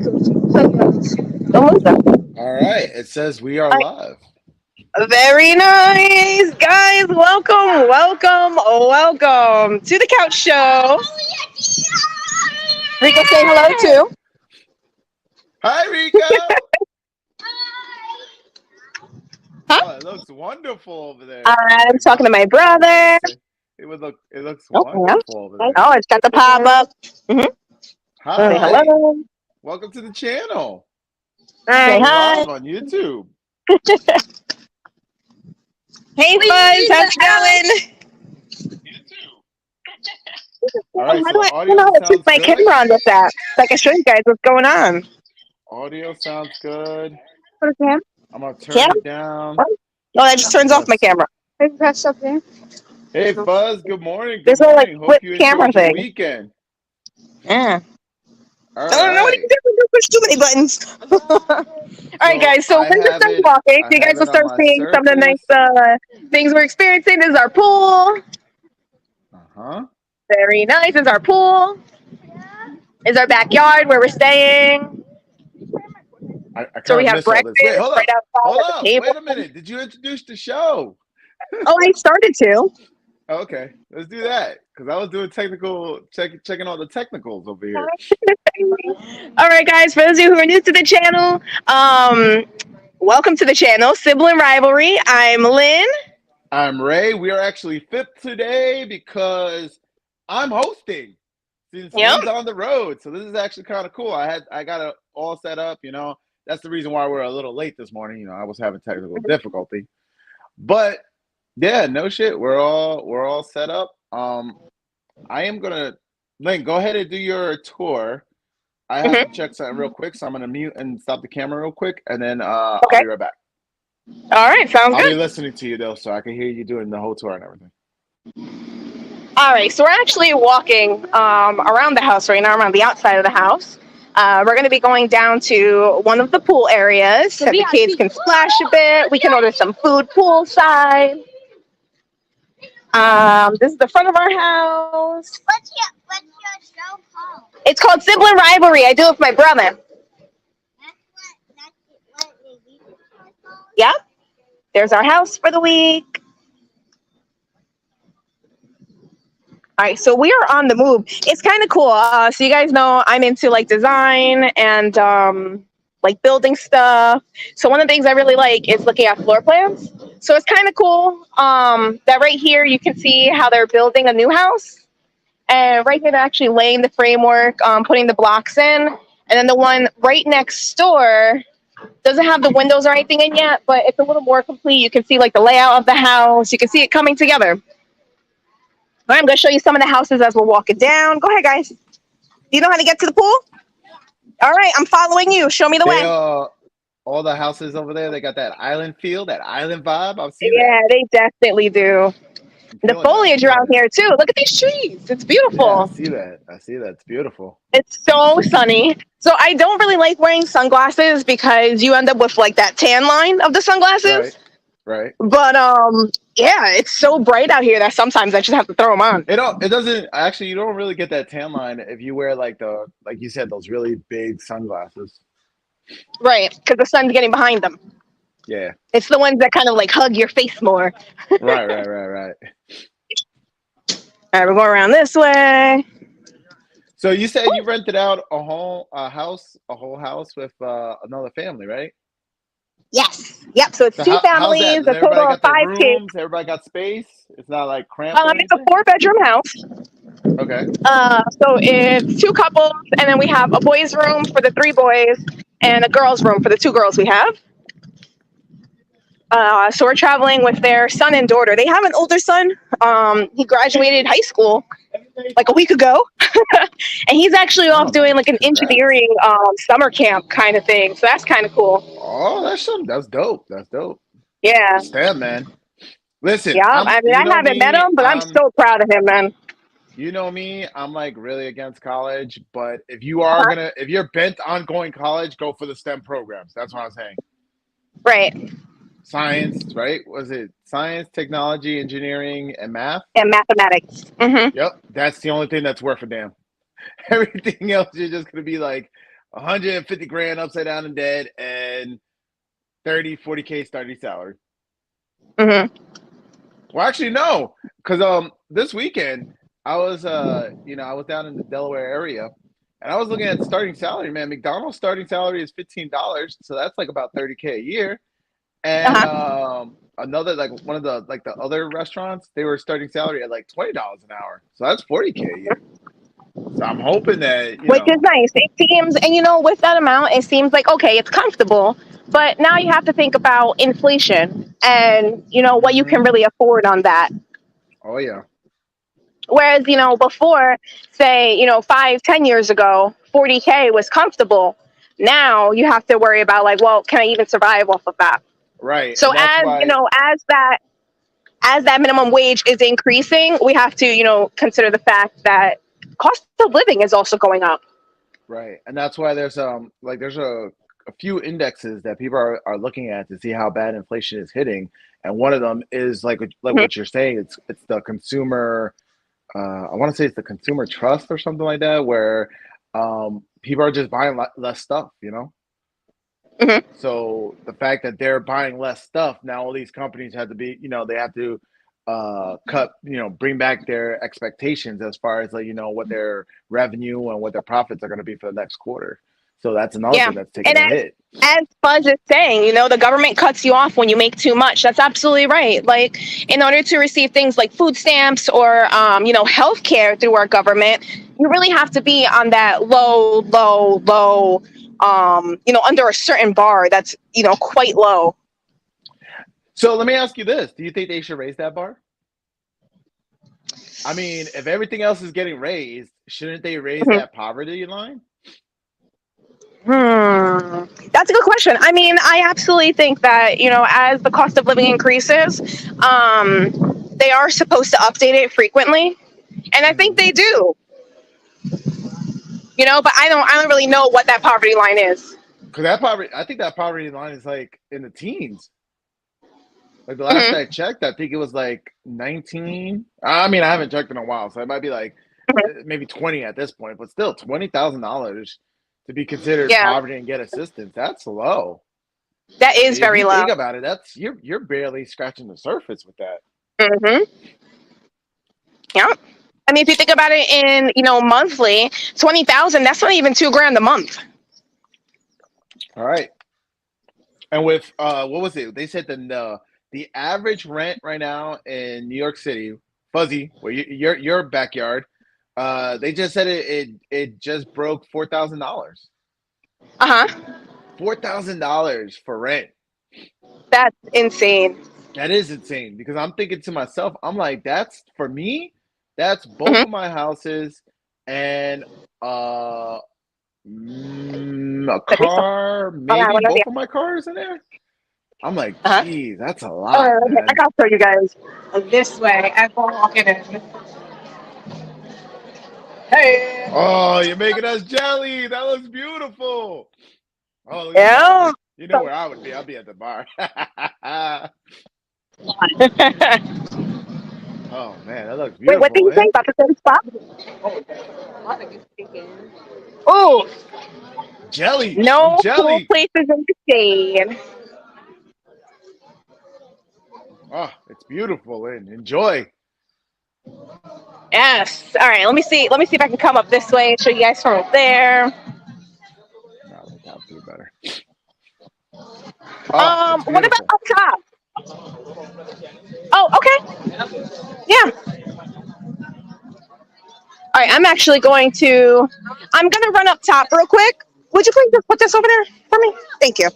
Almost done. All right. It says we are All live. right. Very nice, guys. Welcome to the Couch Show. Rico, say hello too. Hi, Rico. Huh? Oh, it looks wonderful over there. Oh I'm my talking to God. my I was gonna brother. say it would look. It looks Oh, yeah. wonderful over there. Oh, it's got the pop up. Mm-hmm. Say Hi. hello. Welcome to the channel. Say We're hi. live on YouTube. Hey, Buzz. How's it going? All Oh, right. how do So I audio know how to switch sounds my good. camera on with that? So I can show you guys what's going on. Audio sounds good. What is that? I'm gonna turn Cam? it down. What? No, that just I'm turns off my just. camera. Is that something? Hey, Buzz. Good morning. Good There's no like morning. flip Hope you camera enjoyed your thing. weekend. Yeah. All I don't know what right. you do. You push too many buttons. All right, So guys. So we're just done walking. I You guys have will it on start my seeing some of the surface. nice things we're experiencing. This is our pool. Uh-huh. Very nice. This is our pool. This is our backyard where we're staying. I So kind we of have miss all this. Wait, breakfast hold right up. outside Hold at the up. table. Wait a minute. Did you introduce the show? Oh, I started to. Okay, let's do that. Because I was doing checking all the technicals over here. All right, guys. For those of you who are new to the channel, welcome to the channel, Sibling Rivalry. I'm Lynn. I'm Ray. We are actually fifth today because I'm hosting since Yep. Lynn's on the road. So this is actually kind of cool. I got it all set up, That's the reason why we're a little late this morning. I was having technical difficulty. But yeah, no shit. We're all set up. I am gonna Lynn, go ahead and do your tour. I have to Mm-hmm. check something real quick, so I'm gonna mute and stop the camera real quick, and then I'll Okay. be right back. All right. Sounds I'll be good. listening to you though, so I can hear you doing the whole tour and everything. All right, so we're actually walking around the house right now, around the outside of the house. We're going to be going down to one of the pool areas so the kids can splash a bit. We can order some food poolside. This is the front of our house. What's your show called? It's called Sibling Rivalry. I do it with my brother. Yep. There's our house for the week. All right, so we are on the move. It's kind of cool. So you guys know I'm into like design and like building stuff. So one of the things I really like is looking at floor plans. So it's kind of cool that right here you can see how they're building a new house, and right here they're actually laying the framework, putting the blocks in, and then the one right next door doesn't have the windows or anything in yet, but it's a little more complete. You can see like the layout of the house. You can see it coming together. All right, I'm going to show you some of the houses as we're walking down. Go ahead, guys. Do you know how to get to the pool? All right, I'm following you. Show me the They way. all the houses over there, they got that island feel, that island vibe. I see that. Yeah, they definitely do. I'm The feeling that. I'm foliage feeling around that. here, too. Look at these trees. It's Yeah, I beautiful. see that. I see that. It's beautiful. It's so sunny. So I don't really like wearing sunglasses because you end up with like that tan line of the Right. sunglasses. Right. But yeah, it's so bright out here that sometimes I just have to throw them on. It doesn't actually. You don't really get that tan line if you wear like you said, those really big sunglasses. Right, because the sun's getting behind them. Yeah. It's the ones that kind of like hug your face more. Right. Right. Right. Right. All right, we're going around this way. So you said you rented out a whole house with another family, right? Yes. Yep. So it's So two how's that? families, Does a everybody total of got their five kids. rooms? Everybody got space? It's not like cramped or It's a anything? four-bedroom house. Okay. So it's two couples, and then we have a boys' room for the three boys and a girls' room for the two girls we have. So we're traveling with their son and daughter. They have an older son. He graduated high school like a week ago, and he's actually off Oh, doing like nice. an Congrats. engineering summer camp kind of thing. So that's kind of cool. Oh, that's dope. That's dope. Yeah. Stem, man. Listen, Yeah. I'm I mean, you I know haven't met me, him, but I'm so proud of him, man. I'm like really against college, but if you're bent on going college, go for the STEM programs. That's what I'm saying. Right. Science, right? Was it science, technology, engineering, and math? And mathematics. Yep. That's the only thing that's worth a damn. Everything else, you're just gonna be like, 150 grand upside down and dead, and 30, 40K starting salary. Mm-hmm. Well, actually, no, because this weekend I was I was down in the Delaware area, and I was looking at starting salary. Man, McDonald's starting salary is $15, so that's like about 30K a year. And Uh-huh. another like one of the other restaurants, they were starting salary at like $20 an hour, so that's 40K a year. So I'm hoping that Which is nice. It seems, and with that amount, it seems like okay, it's comfortable. But now you have to think about inflation and what you can hmm really afford on that. Oh yeah, Whereas before, say 5, 10 years ago, 40K was comfortable. Now you have to worry about like, well, can I even survive off of that? right, So and that's why as that minimum wage is increasing, we have to consider the fact that cost of living is also going up. right, and that's why there's a few indexes that people are looking at to see how bad inflation is hitting, and one of them is like Mhm. what you're saying. It's the consumer. I want to say it's the consumer trust or something like that, where people are just buying less stuff. Mhm. So the fact that they're buying less stuff now, all these companies have to be, they have to cut, bring back their expectations as far as like, what their revenue and what their profits are going to be for the next quarter. So that's another Yeah, thing that's taking and a as hit. as Fuzz is saying, the government cuts you off when you make too much. That's absolutely right. Like, in order to receive things like food stamps or health care through our government, you really have to be on that low, low, low, under a certain bar that's quite low. So let me ask you this: do you think they should raise that bar? I mean, if everything else is getting raised, shouldn't they raise Mhm. that poverty line? That's a good question. I mean, I absolutely think that as the cost of living increases, they are supposed to update it frequently, and I think Mm-hmm. they do. But I don't really know what that poverty line is. Because that poverty, I think that poverty line is like in the teens. Like the last Hmm. I checked, I think it was like 19. I mean, I haven't checked in a while, so it might be like maybe 20 at this point, but still $20,000 to be considered Yeah, poverty and get assistance. That's low. that I is mean, if very you low. think about it, that's you're barely scratching the surface with that. Hmm. Yeah. I mean, if you think about it in monthly, 20,000. That's not even 2 grand a month. All right. And with what was it? They said the average rent right now in New York City, Fuzzy, where your backyard, they just said it just broke $4,000. Uh huh. $4,000 for rent. That's insane. That is insane because I'm thinking to myself, I'm like, that's for me, that's both Hmm. of my houses and a Permiso. car, Hola, maybe buenos both días. of my cars in there. I'm like, Uh huh. geez, that's a Oh, lot, okay. I man. gotta show you guys this way as we're walking in. Hey. Oh, you're making us jelly. That looks beautiful. Oh, look at the bar. Yeah. You know where I would be. I'll be at the bar. Oh man, that looks Wait, what did beautiful, you say man. about the same spot? Oh, Jelly. I'm no cool jelly. places in the shade. Oh, it's beautiful and enjoy. Yes. All right. Let me see. Let me see if I can come up this way and show you guys from up there. No, like that would be better. Oh, it's What about beautiful. up top? Oh, okay. Yeah. All right. I'm gonna run up top real quick. Would you please just put this over there for me? Thank you.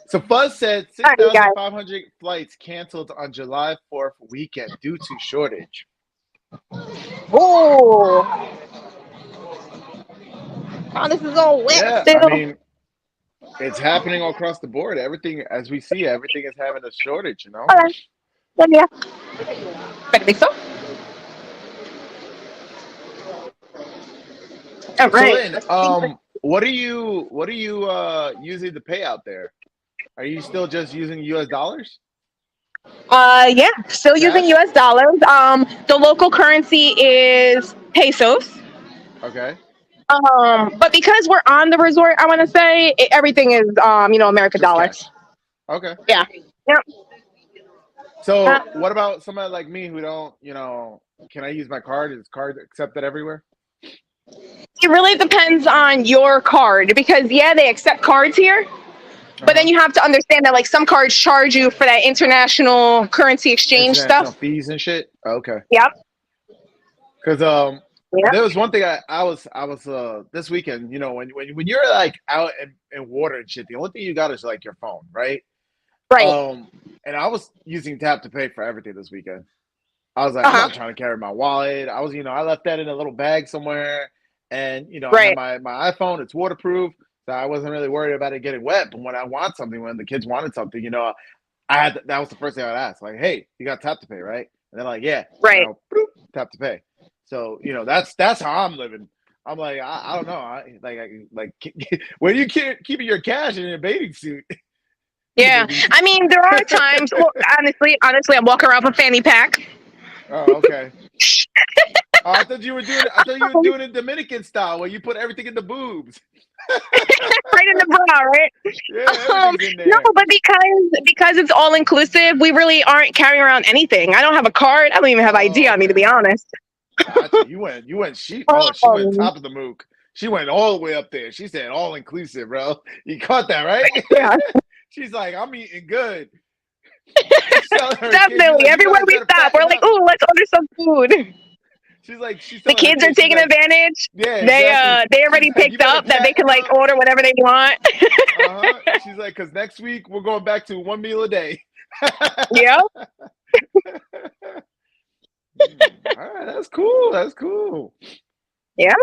So Fuzz said All right, you guys. 6,500 flights canceled on July 4th weekend due to shortage. Oh, oh, this is all wet Yeah, I still. mean, it's happening all across the board. Everything, as we see, everything is having a shortage. All right. Yeah. Permiso. All So right. Lynn, what are you using to pay out there? Are you still just using US dollars? Yeah, still using Cash? US dollars. The local currency is pesos. Okay. But because we're on the resort, I want to say everything is American Just dollar. cash. Okay. Yeah. Yep. So what about somebody like me who don't, can I use my card? Is card accepted everywhere? It really depends on your card because yeah, they accept cards here, but then Uh-huh. you have to understand that like some cards charge you for that international currency exchange International stuff. fees and shit. Okay. Yep. Because Yep. there was one thing I was this weekend, when you're like out in water and shit, the only thing you got is like your phone, right? Right. Um, and I was using tap to pay for everything this weekend. I was like, Uh I'm huh. not trying to carry my wallet. I left that in a little bag somewhere, and I have Right. my iPhone. It's waterproof, so I wasn't really worried about it getting wet. But when I want something, when the kids wanted something, that was the first thing I'd ask, like, hey, you got tap to pay, right? And they're like, yeah, Right. boop, tap to pay. So that's how I'm living. I'm like, I don't know, where you keeping your cash in your bathing suit in the Yeah. baby. I mean, there are times. Well, honestly, I'm walking around with a fanny pack. Oh, okay. Oh, I thought you were doing. I thought you were doing it Dominican style, where you put everything in the boobs. Right in the bra, right? Yeah, everything's in No, there. but because it's all inclusive, we really aren't carrying around anything. I don't have a card. I don't even have ID Oh, on me, to okay. be honest. Gotcha. You went she. Oh, she went Um, top of the mook. She went all the way up there. She said all inclusive, bro. You caught that, right? yeah, She's like, I'm eating good. She's telling her kids. She's definitely. like, you Everywhere guys we better stop, we're fatten like, up. "Ooh, let's order some food." She's The telling her kids are kids. She's taking like, advantage. yeah, They exactly. they She's already like, you picked better up that they can fatten like up. order whatever they want. Uh-huh. She's like, because next week we're going back to one meal a day. Yeah, All right, that's cool. That's cool. yeah.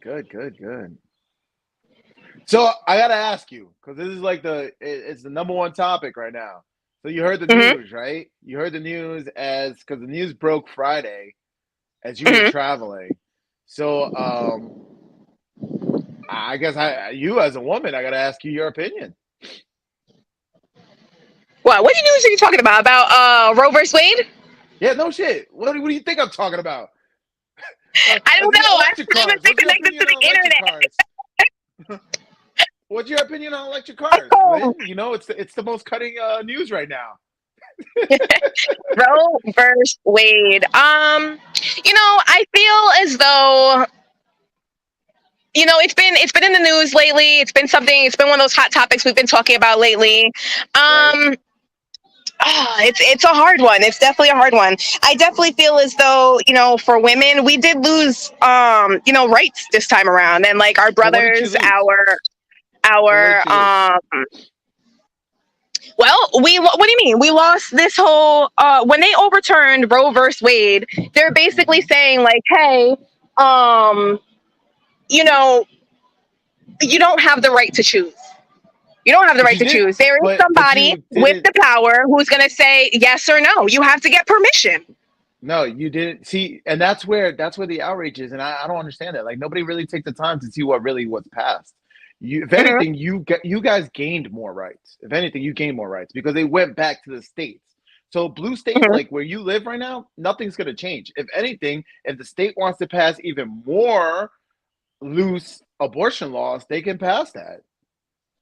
Good, good, good. So I gotta ask you, because this is like it's the number one topic right now. So you heard the Hmm. news, right? You heard the news because the news broke Friday as you were Hmm. traveling. So I guess you as a woman, I gotta ask you your opinion. What news are you talking about? About Roe versus Wade? Yeah, no shit. What do you think I'm talking about? I don't The know. I electric haven't cars. been What's your connected to opinion on the electric internet. cars? What's your opinion on electric cars, Oh, Lynn? It's the most cutting news right now. Roe versus Wade. I feel as though it's been in the news lately. It's been something. It's been one of those hot topics we've been talking about lately. Right. It's a hard one. It's definitely a hard one. I definitely feel as though for women, we did lose rights this time around, and like our So what did you brothers, lose? So what did our you lose? well, what do you mean? We lost this whole when they overturned Roe versus Wade. They're basically Mm-hmm. saying like, hey, um, you know, you don't have the right to choose. You don't have the But right you to did. choose. There is But somebody you with didn't. the power who's going to say yes or no. You have to get permission. No, you didn't see, and that's where the outrage is, and I don't understand that. Like nobody really takes the time to see what's passed. If Hmm. anything, you guys gained more rights. If anything, you gained more rights because they went back to the states. So blue states, Hmm. like where you live right now, nothing's going to change. If anything, if the state wants to pass even more loose abortion laws, they can pass that.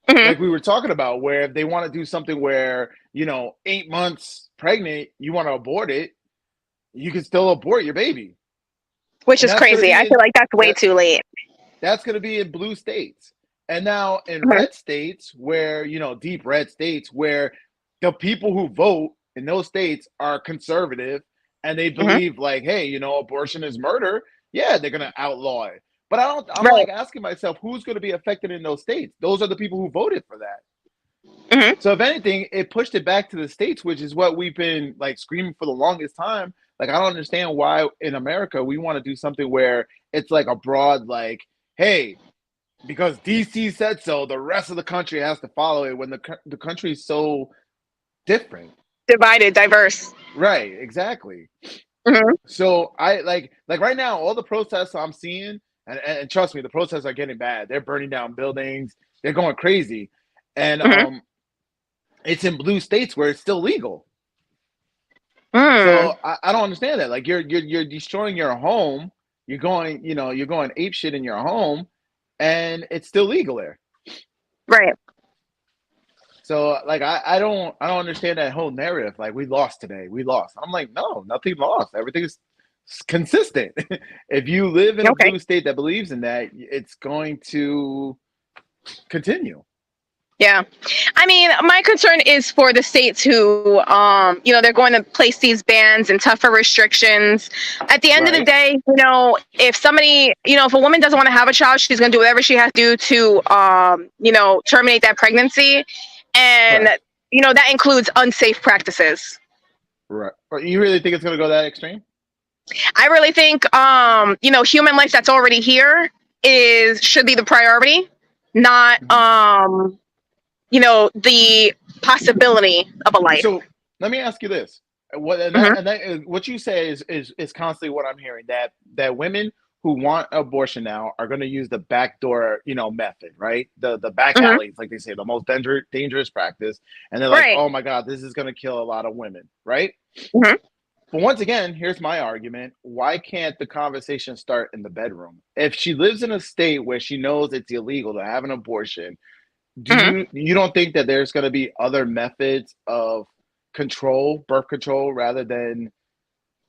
Hmm. Like we were talking about, where if they want to do something where 8 months pregnant, you want to abort it, you can still abort your baby, Which and is that's going to crazy. be I feel in like that's way that too late. that's going to be in blue states. And now in Hmm. red states, where deep red states, where the people who vote in those states are conservative and they Hmm. believe like, hey, abortion is murder. Yeah, they're going to outlaw it. But I don't. I'm Right. like asking myself, who's going to be affected in those states? Those are the people who voted for that. Hmm. So if anything, it pushed it back to the states, which is what we've been like screaming for the longest time. Like I don't understand why in America we want to do something where it's like a broad like, hey, because DC said so, the rest of the country has to follow it when the country is so different. Divided, diverse. Right, exactly. Hmm. So I like right now all the protests I'm seeing, and trust me, the protests are getting bad. They're burning down buildings. They're going crazy, and Hmm. it's in blue states where it's still legal. Mm. So I don't understand that. Like you're destroying your home you're going ape shit in your home, and it's still legal there. Right. So like I don't understand that whole narrative. Like we lost today, we lost. I'm like, no, nothing lost. Everything is consistent. If you live in a Okay. blue state that believes in that, it's going to continue. Yeah. I mean, my concern is for the states who, they're going to place these bans and tougher restrictions. At the end of the Right. day, if somebody, if a woman doesn't want to have a child, she's going to do whatever she has to do to, terminate that pregnancy. And, Correct. that includes unsafe practices. Right. But you really think it's going to go that extreme? I really think, human life that's already here should be the priority, not, the possibility of a life. So let me ask you this: what Mhm. and that is, what you say is constantly what I'm hearing, that women who want abortion now are going to use the backdoor, method, right? The back Mhm. alleys, like they say, the most dangerous practice, and they're like, Right. oh my god, this is going to kill a lot of women, right? Mhm. But once again, here's my argument: why can't the conversation start in the bedroom? If she lives in a state where she knows it's illegal to have an abortion, do Mhm. you don't think that there's going to be other methods of birth control, rather than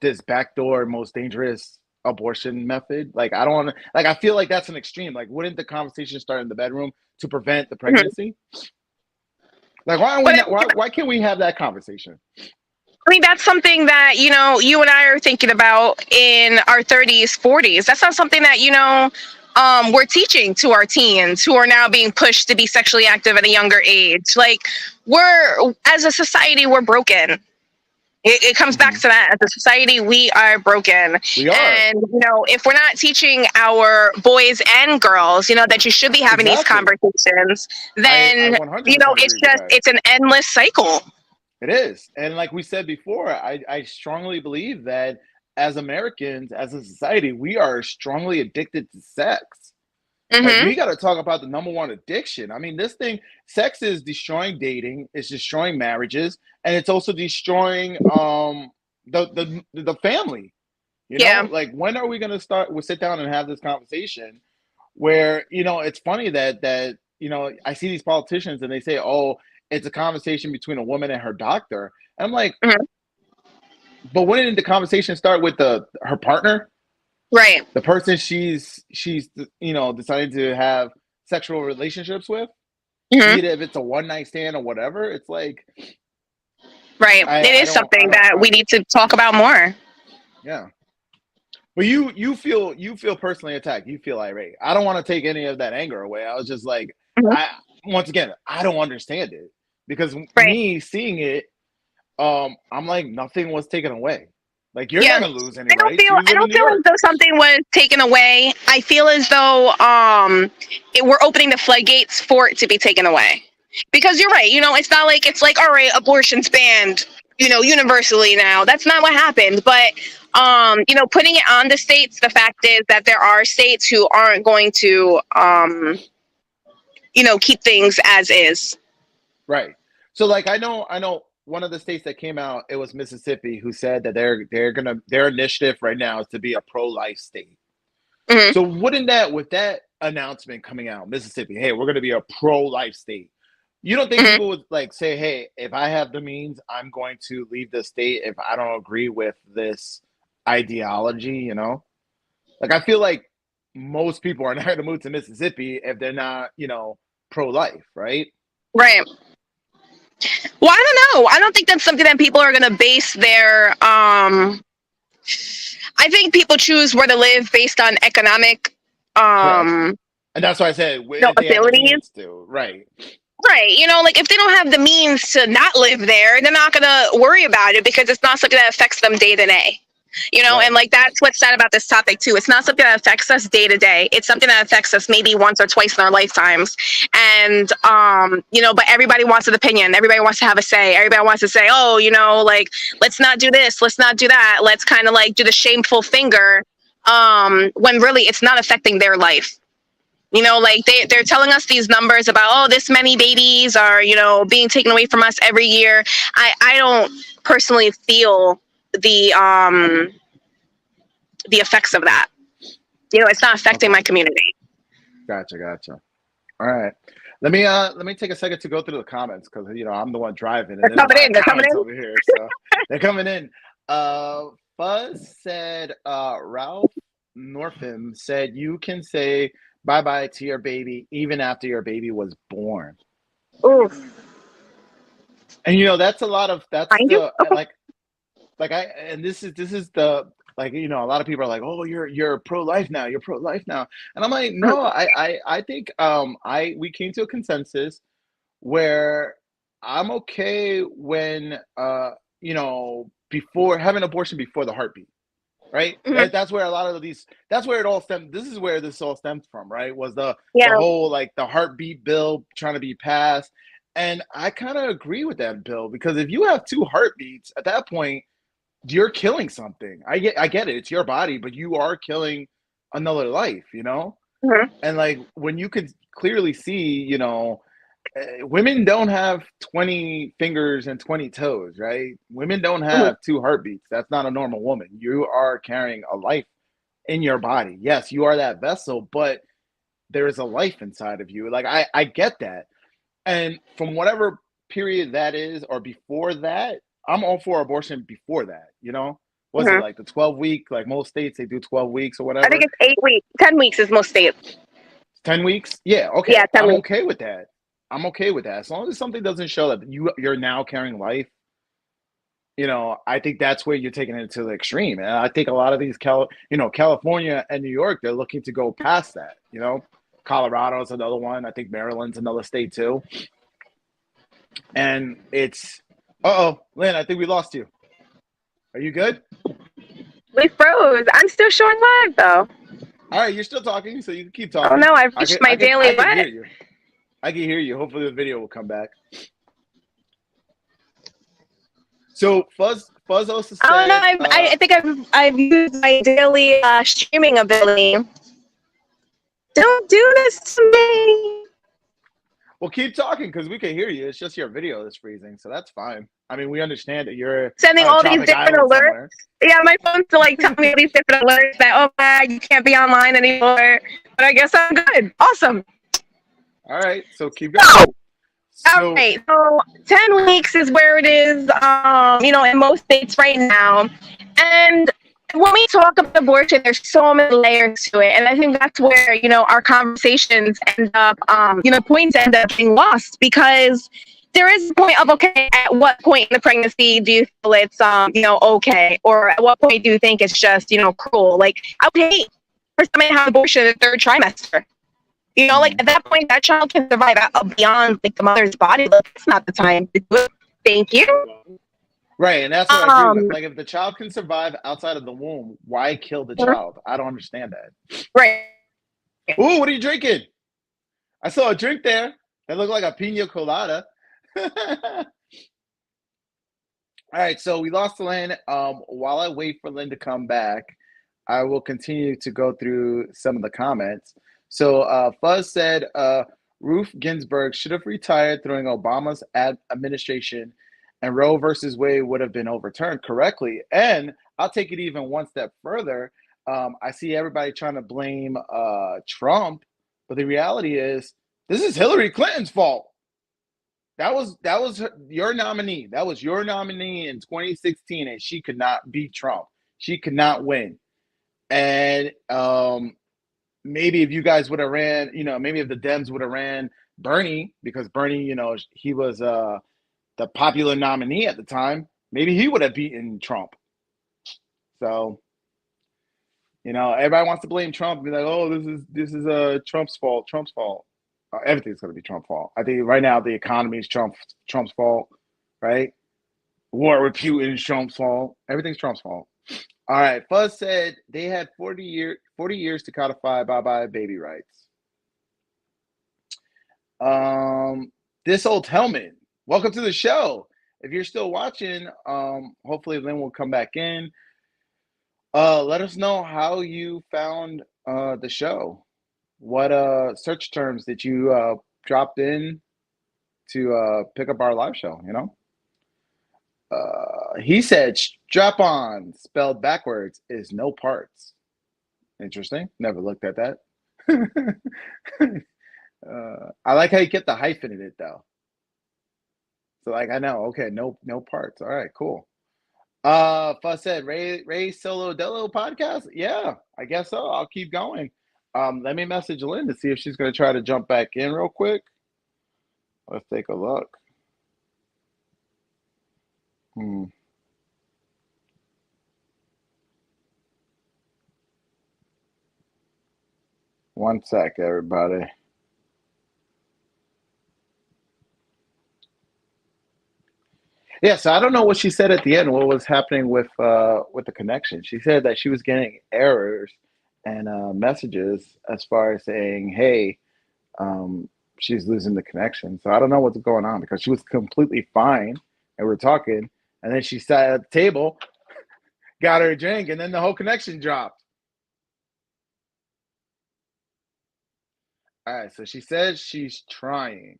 this backdoor most dangerous abortion method? Like I don't like I feel like that's an extreme. Like wouldn't the conversation start in the bedroom to prevent the Mhm. pregnancy? Like why are we But not why can't we have that conversation? I mean, that's something that, you and I are thinking about in our 30s, 40s. That's not something that, we're teaching to our teens who are now being pushed to be sexually active at a younger age. Like, as a society, we're broken. It comes back Mhm. to that. As a society, we are broken. We are. And, if we're not teaching our boys and girls, that you should be having these Exactly. conversations, I then, 100% it's agree with just, that. it's an endless cycle. It is. And like we said before, I strongly believe that as Americans, as a society, we are strongly addicted to sex. Like Hmm. we got to talk about the number one addiction. I mean, sex is destroying dating, it's destroying marriages, and it's also destroying the family. Yeah. Like when are we gonna start? We'll sit down and have this conversation where it's funny that I see these politicians and they say, "Oh, it's a conversation between a woman and her doctor." And I'm like, Mhm. but wouldn't the conversation start with her partner, Right. the person she's deciding to have sexual relationships with, be Hmm. it if it's a one night stand or whatever? It's like Right. It I is don't I something don't that we need to talk about more. yeah. But you feel personally attacked. You feel irate. I don't want to take any of that anger away. I was just like, Mhm. I once again, I don't understand it because Right. me seeing it, I'm like nothing was taken away. Like you're Yeah. not gonna lose any rights. I You live in don't New feel as York. though something was taken away. I feel as though we're opening the floodgates for it to be taken away. Because you're right, it's not like it's like, all right, abortion's banned, universally now. That's not what happened. But putting it on the states, the fact is that there are states who aren't going to keep things as is. Right. So like I know one of the states that came out, it was Mississippi, who said that their initiative right now is to be a pro-life state. Hmm. So wouldn't that with that announcement coming out, Mississippi, hey, we're gonna be a pro-life state. You don't think Hmm. people would like say, hey, if I have the means, I'm going to leave the state if I don't agree with this ideology? Like I feel like most people are not gonna move to Mississippi if they're not, pro-life, right? Right. Well, I don't know. I don't think that's something that people are going to base their. I think people choose where to live based on economic, Correct. um, And that's why I said if they had the abilities. means to, right? Right. Like if they don't have the means to not live there, they're not going to worry about it because it's not something that affects them day to day. And Right. like that's what's sad about this topic too. It's not something that affects us day to day. It's something that affects us maybe once or twice in our lifetimes. And but everybody wants an opinion. Everybody wants to have a say. Everybody wants to say, oh, like let's not do this, let's not do that. Let's kind of like do the shameful finger. When really it's not affecting their life. Like they're telling us these numbers about, oh, this many babies are, being taken away from us every year. I don't personally feel the effects of that. It's not affecting Okay. my community. Gotcha. All right. Let me take a second to go through the comments because I'm the one driving and They're there's a coming lot in. of They're coming comments in. over here. So they're coming in. Fuzz said Ralph Northam said you can say bye bye to your baby even after your baby was born. Oof. And that's a lot of that's Find you? the Okay. like I and this is the a lot of people are like, oh, you're pro-life now, you're pro-life now. And I'm like, no, I think I we came to a consensus where I'm okay when before having abortion before the heartbeat, right? Mhm. That's where a lot of these that's where it all stemmed. This is where this all stemmed from, right? Was the Yeah. whole like the heartbeat bill trying to be passed. And I kind of agree with that bill because if you have two heartbeats at that point, you're killing something. I get it. It's your body, but you are killing another life. Mhm. And like when you could clearly see, women don't have 20 fingers and 20 toes, right? Women don't Mhm. have two heartbeats. That's not a normal woman. You are carrying a life in your body. Yes, you are that vessel, but there is a life inside of you. Like I get that. And from whatever period that is or before that, I'm all for abortion before that. Was it Mhm. like the 12-week, like most states they do 12 weeks or I think whatever? it's 8 weeks. 10 weeks is most states. 10 weeks? Yeah, Yeah, okay. 10 I'm weeks. okay with that. I'm okay with that. As long as something doesn't show that you're now carrying life, I think that's where you're taking it to the extreme. And I think a lot of these California and New York, they're looking to go past that. Colorado is another one. I think Maryland's another state too. And it's Lynn, I think we lost you. Are you good? We froze. I'm still showing live though. All right, you're still talking, so you can keep Oh talking. no, I've I reached can my I can daily I can what? hear you. I can hear you. Hopefully the video will come back. So Fuzz also Oh no, said, I think I've used my daily streaming ability. Don't do this to me. well, keep talking because we can hear you. It's just your video that's freezing, so that's fine. I mean, we understand that you're Sending on a all these tropic different island alerts. somewhere. Yeah, my phone's to like tell me all these different alerts that you can't be online anymore. But I guess I'm good. Awesome. All right, so keep So, going. all So right. So 10 weeks is where it is, in most states right now. And when we talk about abortion, there's so many layers to it. And I think that's where, our conversations end up, points end up being lost because there is a point of, okay, at what point in the pregnancy do you feel it's, okay? Or at what point do you think it's just, cruel? Like, I would hate for somebody to have abortion in the third trimester. Like mhm. at that point, that child can survive beyond like the mother's body. Like, it's not the time to do it. Thank you. Right, and that's what I agree with. Um, Like, if the child can survive outside of the womb, why kill the child? I don't understand that. right. Ooh, what are you drinking? I saw a drink there. It looked like a pina colada. All right, so we lost Lynn. While I wait for Lynn to come back, I will continue to go through some of the comments. So Fuzz said Ruth Ginsburg should have retired during Obama's administration, and Roe versus Wade would have been overturned correctly. And I'll take it even one step further. I see everybody trying to blame Trump, but the reality is this is Hillary Clinton's fault. That was your nominee. That was your nominee in 2016, and she could not beat Trump. She could not win. And maybe if you guys would have ran, maybe if the Dems would have ran Bernie, because Bernie, he was the popular nominee at the time, maybe he would have beaten Trump. So, everybody wants to blame Trump, be like, oh, this is Trump's fault. Trump's fault. Everything's going to be Trump's fault. I think right now the economy is Trump's fault, right? War with Putin is Trump's fault. Everything's Trump's fault. All right. Fuzz said they had 40 years to codify bye-bye baby rights. This old helmet. Welcome to the show. If you're still watching, hopefully Lynn will come back in. Let us know how you found the show. What search terms that you dropped in to pick up our live show, He said strap on, spelled backwards, is no parts. Interesting. Never looked at that. I like how you get the hyphen in it though. So like I know, okay, no parts. All right, cool. Fuss said Ray Solo Dello podcast. Yeah, I guess so. I'll keep going. Let me message Lynn to see if she's gonna try to jump back in real quick. Let's take a look. Hmm. One sec, everybody. Yeah, so I don't know what she said at the end. What was happening with the connection? She said that she was getting errors and messages as far as saying, "Hey, um, she's losing the connection." So I don't know what's going on because she was completely fine and we're talking, and then she sat at the table, got her a drink, and then the whole connection dropped. All right, so she says she's trying.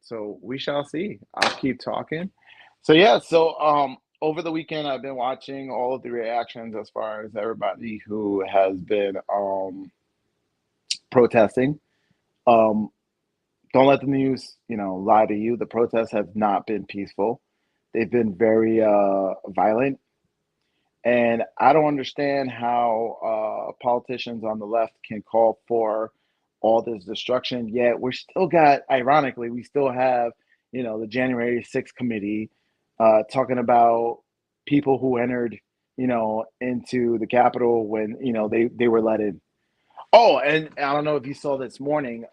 So we shall see. I'll keep talking. So yeah, so over the weekend I've been watching all of the reactions as far as everybody who has been protesting. Um don't let the news, lie to you. The protests have not been peaceful. They've been very violent, and I don't understand how politicians on the left can call for all this destruction. Yet we're still got, ironically, we still have, the January 6th committee talking about people who entered, into the Capitol when, they were let in. Oh, and I don't know if you saw this morning.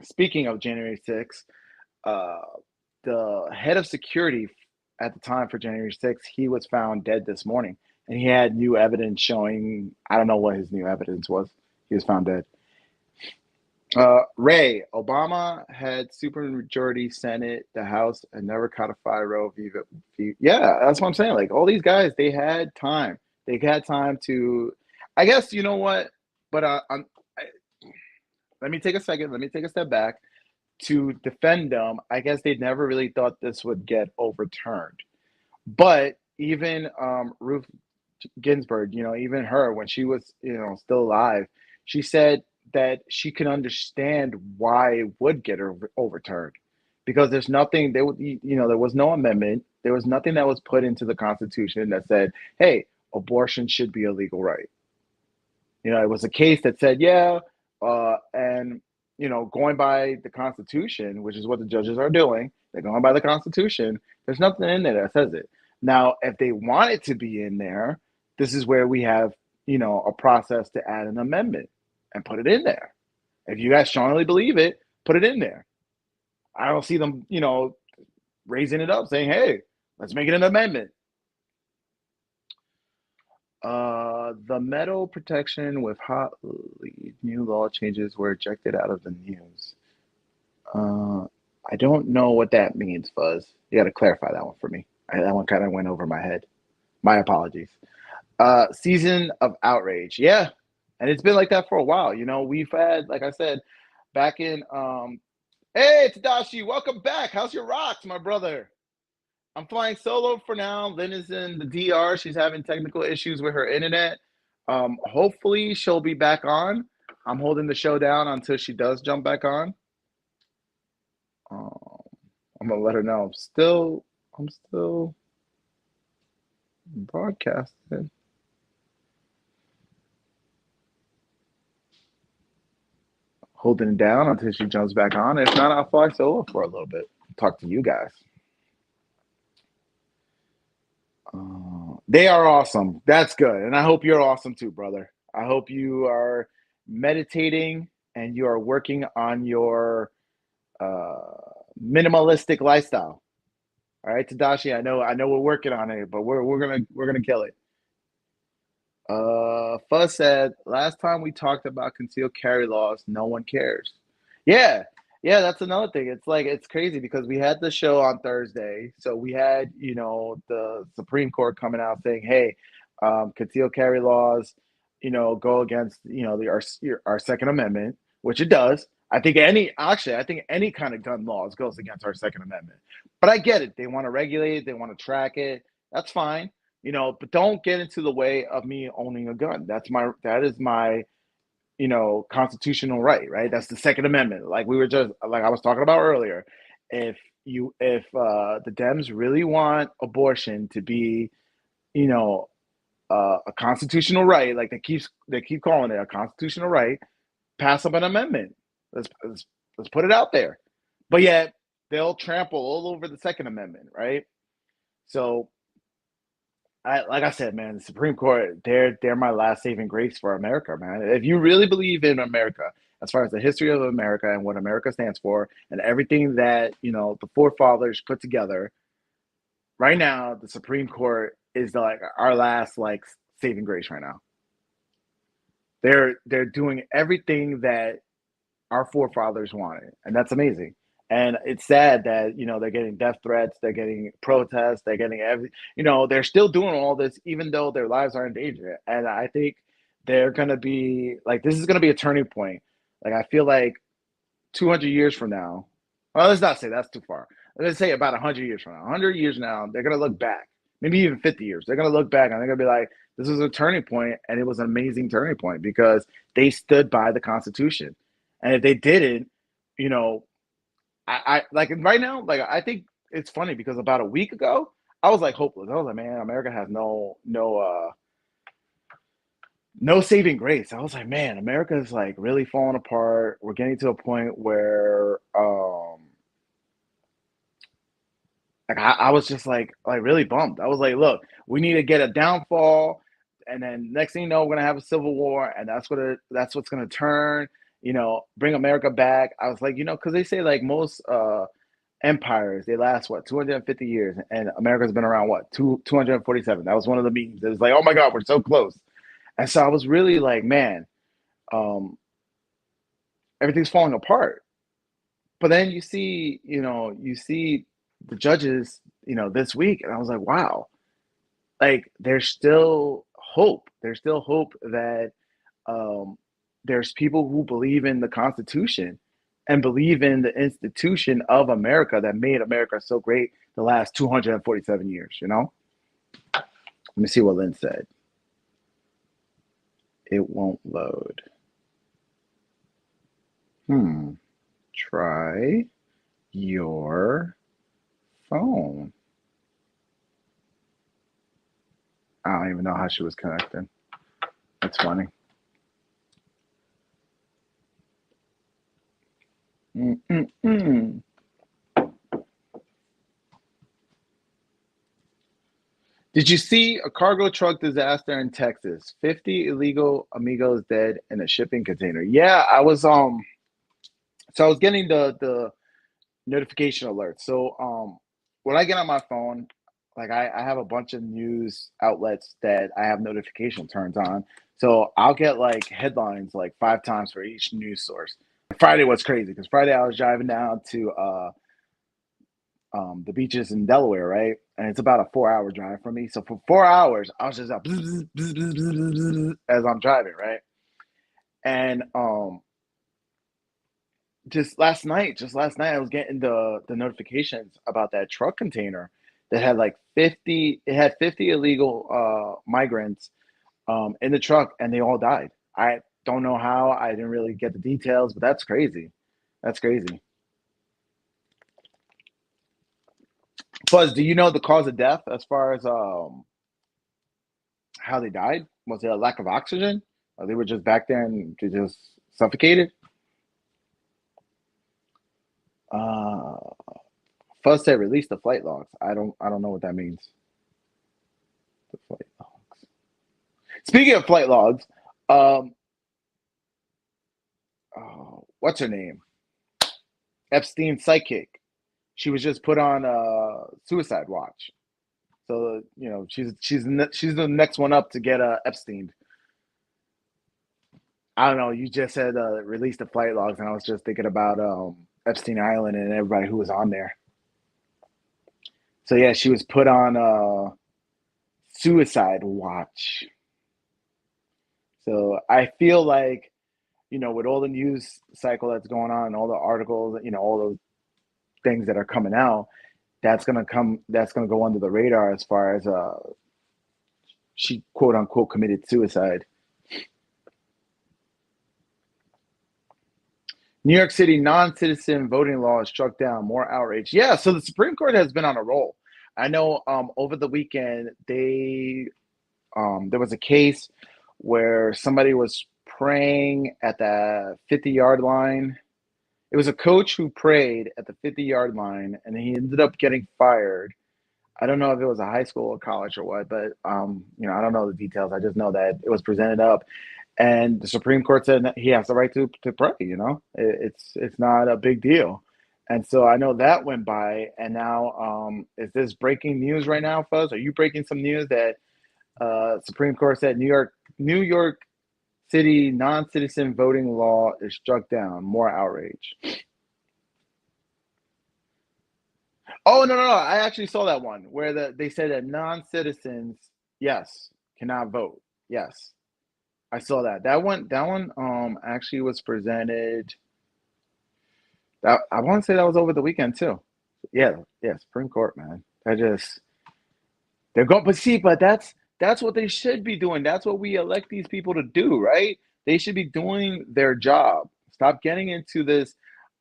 Speaking of January 6th, uh, the head of security at the time for January 6th, he was found dead this morning, and he had new evidence showing. I don't know what his new evidence was. He was found dead. Ray Obama had supermajority Senate, the House, and never codified Roe v. Yeah, that's what I'm saying. Like all these guys, they had time. They had time to. I guess you know what. But let me take a second. Let me take a step back to defend them. I guess they never really thought this would get overturned. But even Ruth Ginsburg, even her, when she was, still alive, she said that she can understand why it would get overturned because there's nothing there. There was no amendment. There was nothing that was put into the Constitution that said, "Hey, abortion should be a legal right." It was a case that said, yeah, and going by the Constitution, which is what the judges are doing, they're going by the Constitution. There's nothing in there that says it. Now, if they want it to be in there, this is where we have, a process to add an amendment and put it in there. If you guys strongly believe it, put it in there. I don't see them, raising it up, saying, "Hey, let's make it an amendment." The metal protection with hot lead new law changes were ejected out of the news. Uh, I don't know what that means, Fuzz. You got to clarify that one for me. That one kind of went over my head. My apologies. Season of outrage. Yeah, and it's been like that for a while. We've had, like I said, back in. Hey, Tadashi, welcome back. How's your rocks, my brother? I'm flying solo for now. Lynn is in the DR. She's having technical issues with her internet. Hopefully she'll be back on. I'm holding the show down until she does jump back on. I'm gonna let her know. I'm still broadcasting. Holding it down until she jumps back on. If not, I'll fly solo for a little bit. Talk to you guys. They are awesome. That's good. And I hope you're awesome too, brother. I hope you are meditating and you are working on your uh, minimalistic lifestyle. All right, Tadashi. I know we're working on it, but we're gonna kill it. Fuzz said last time we talked about concealed carry laws, no one cares. Yeah, yeah, that's another thing. It's like it's crazy because we had the show on Thursday, so we had the Supreme Court coming out saying, "Hey, concealed carry laws, go against our Second Amendment," which it does. I think any kind of gun laws goes against our Second Amendment. But I get it. They want to regulate it. They want to track it. That's fine. but don't get into the way of me owning a gun. That is my, constitutional right, right? That's the Second Amendment. Like I was talking about earlier. If the Dems really want abortion to be, you know, a constitutional right, like they keep calling it a constitutional right, pass up an amendment. Let's put it out there. But yet they'll trample all over the Second Amendment, right? So like I said, man, the Supreme Court, they're my last saving grace for America, man. If you really believe in America, as far as the history of America and what America stands for, and everything that the forefathers put together, right now the Supreme Court is like our last like saving grace right now. They're doing everything that our forefathers wanted, and that's amazing. And it's sad that they're getting death threats, they're getting protests, they're getting they're still doing all this even though their lives are in danger. And I think they're gonna be like this is gonna be a turning point. Like I feel like 200 years from now, well, let's not say that's too far. Let's say about 100 years from now. 100 years now, they're gonna look back, maybe even 50 years. They're gonna look back and they're gonna be like, this was a turning point, and it was an amazing turning point because they stood by the Constitution. And if they didn't, you know, I like right now, like I think it's funny because about a week ago, I was like hopeless. I was like, man, America has no saving grace. I was like, man, America is like really falling apart. We're getting to a point where like I was just like really bummed. I was like, look, we need to get a downfall, and then next thing you know, we're gonna have a civil war, and that's what's gonna turn, bring America back. I was like, because they say like most empires they last what 250 years, and America's been around what 247. That was one of the meetings. It was like, oh my God, we're so close. And so I was really like, man, um, everything's falling apart. But then you see the judges, this week, and I was like, wow, like there's still hope. There's still hope that um, there's people who believe in the Constitution and believe in the institution of America that made America so great the last 247 years. Let me see what Lynn said. It won't load. Try your phone. I don't even know how she was connecting. That's funny. Mm-mm-mm. Did you see a cargo truck disaster in Texas? 50 illegal amigos dead in a shipping container. Yeah, I was so I was getting the notification alerts. So when I get on my phone, like I have a bunch of news outlets that I have notification turns on. So I'll get like headlines like 5 times for each news source. Friday was crazy because Friday I was driving down to the beaches in Delaware, right? And it's about a 4-hour drive from me. So for 4 hours, I was just up as I'm driving, right? And just last night, I was getting the notifications about that truck container that had like 50. It had 50 illegal migrants in the truck, and they all died. I don't know how. I didn't really get the details, but that's crazy. That's crazy. Fuzz, do you know the cause of death as far as how they died? Was it a lack of oxygen? Or they were just back there and they just suffocated? Uh, Fuzz said release the flight logs. I don't know what that means. The flight logs. Speaking of flight logs, um, oh, what's her name? Epstein's psychic. She was just put on suicide watch. So she's the next one up to get Epstein. I don't know. You just said release the flight logs, and I was just thinking about Epstein Island and everybody who was on there. So yeah, she was put on suicide watch. So I feel like with all the news cycle that's going on, all the articles, all those things that are coming out, that's gonna go under the radar as far as she quote unquote committed suicide. New York City non-citizen voting law is struck down. More outrage. Yeah, so the Supreme Court has been on a roll. I know over the weekend there was a case where somebody was praying at the 50-yard line. It was a coach who prayed at the 50-yard line, and he ended up getting fired. I don't know if it was a high school or college or what, but I don't know the details. I just know that it was presented up, and the Supreme Court said that he has the right to pray. It's not a big deal, and so I know that went by. And now, is this breaking news right now, Fuzz? Are you breaking some news that Supreme Court said New York City non-citizen voting law is struck down? More outrage. Oh no, I actually saw that one where they said that non-citizens, yes, cannot vote. Yes, I saw that. That one actually was presented. That I want to say that was over the weekend too. Yeah, Supreme Court, man. They're going, but that's what they should be doing. That's what we elect these people to do, right? They should be doing their job. Stop getting into this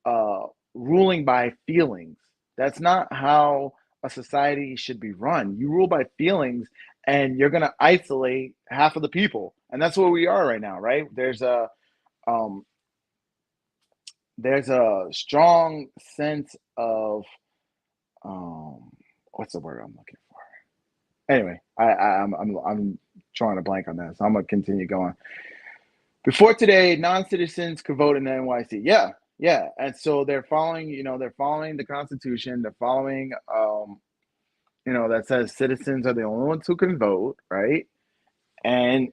uh, ruling by feelings. That's not how a society should be run. You rule by feelings, and you're gonna isolate half of the people, and that's where we are right now, right? Um, there's a strong sense of what's the word I'm looking for? Anyway, I'm drawing a blank on that, so I'm gonna continue going. Before today, non-citizens could vote in the NYC. Yeah, and so they're following, they're following the Constitution. They're following, that says citizens are the only ones who can vote, right? And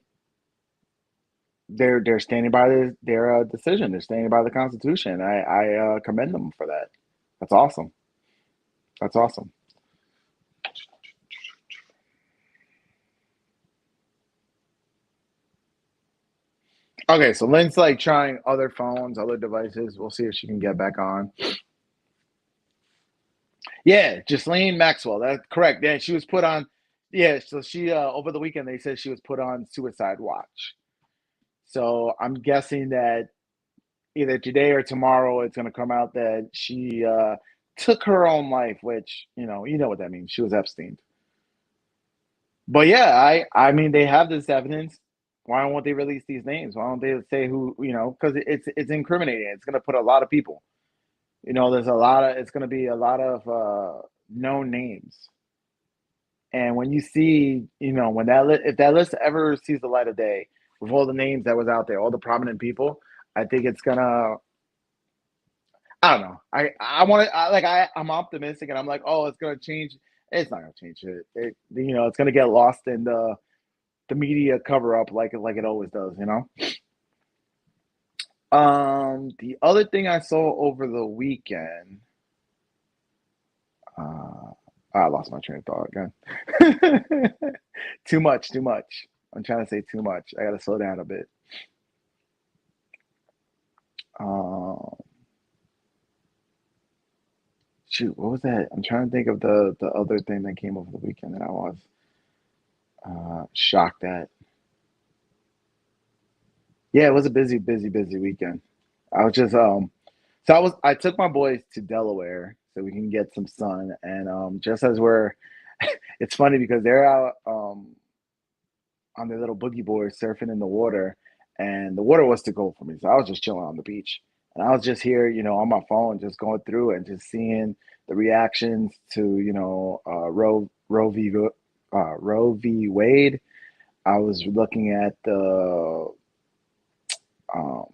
they're standing by their decision. They're standing by the Constitution. I commend them for that. That's awesome. That's awesome. Okay, so Lynn's like trying other phones, other devices. We'll see if she can get back on. Yeah, Ghislaine Maxwell. That's correct. Yeah, she was put on. Yeah, so she over the weekend they said she was put on suicide watch. So I'm guessing that either today or tomorrow it's going to come out that she took her own life, which you know what that means. She was Epstein. But yeah, I mean they have this evidence. Why won't they release these names? Why don't they say who? Because it's incriminating. It's going to put a lot of people. There's a lot of. It's going to be a lot of known names. And when you see, when if that list ever sees the light of day with all the names that was out there, all the prominent people, I think it's gonna. I don't know. I want to I'm optimistic, and I'm like, oh, it's gonna change. It's not gonna change it. It's gonna get lost in the media cover up like it always does. The other thing I saw over the weekend. Uh, I lost my train of thought again. Too much. I'm trying to say too much. I gotta slow down a bit. Um, Shoot, what was that? I'm trying to think of the other thing that came over the weekend that I was shocked at. Yeah, it was a busy weekend. I was just so I took my boys to Delaware so we can get some sun, and just as we're it's funny because they're out on their little boogie boards surfing in the water, and the water was to go for me. So I was just chilling on the beach, and I was just here, on my phone, just going through and just seeing the reactions to Roe v. Wade. I was looking at the um,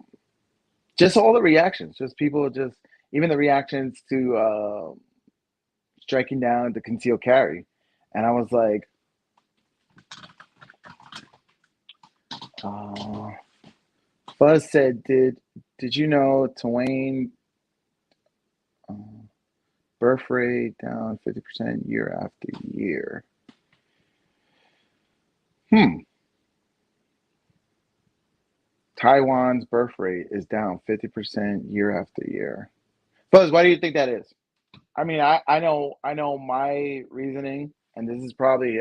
just all the reactions, just people, just even the reactions to striking down the concealed carry, and I was like, uh, Buzz said, did you know Twain uh, birth rate down 50% year after year? Taiwan's birth rate is down 50% year after year. Buzz, why do you think that is? I mean, I know my reasoning, and this is probably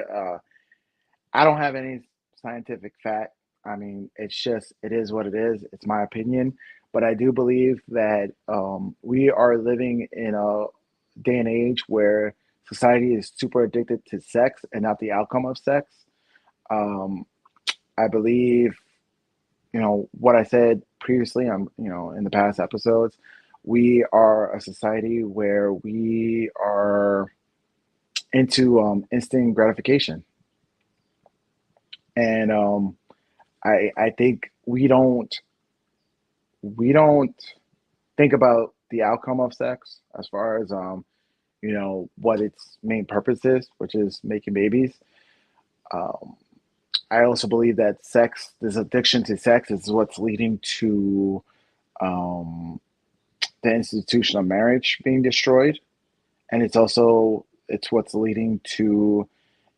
I don't have any scientific fact. I mean, it's just, it is what it is. It's my opinion. But I do believe that we are living in a day and age where society is super addicted to sex and not the outcome of sex. Um, I believe, what I said previously, in the past episodes, we are a society where we are into instant gratification. And I think we don't think about the outcome of sex as far as what its main purpose is, which is making babies. Um, I also believe that this addiction to sex, is what's leading to um, the institution of marriage being destroyed, and it's what's leading to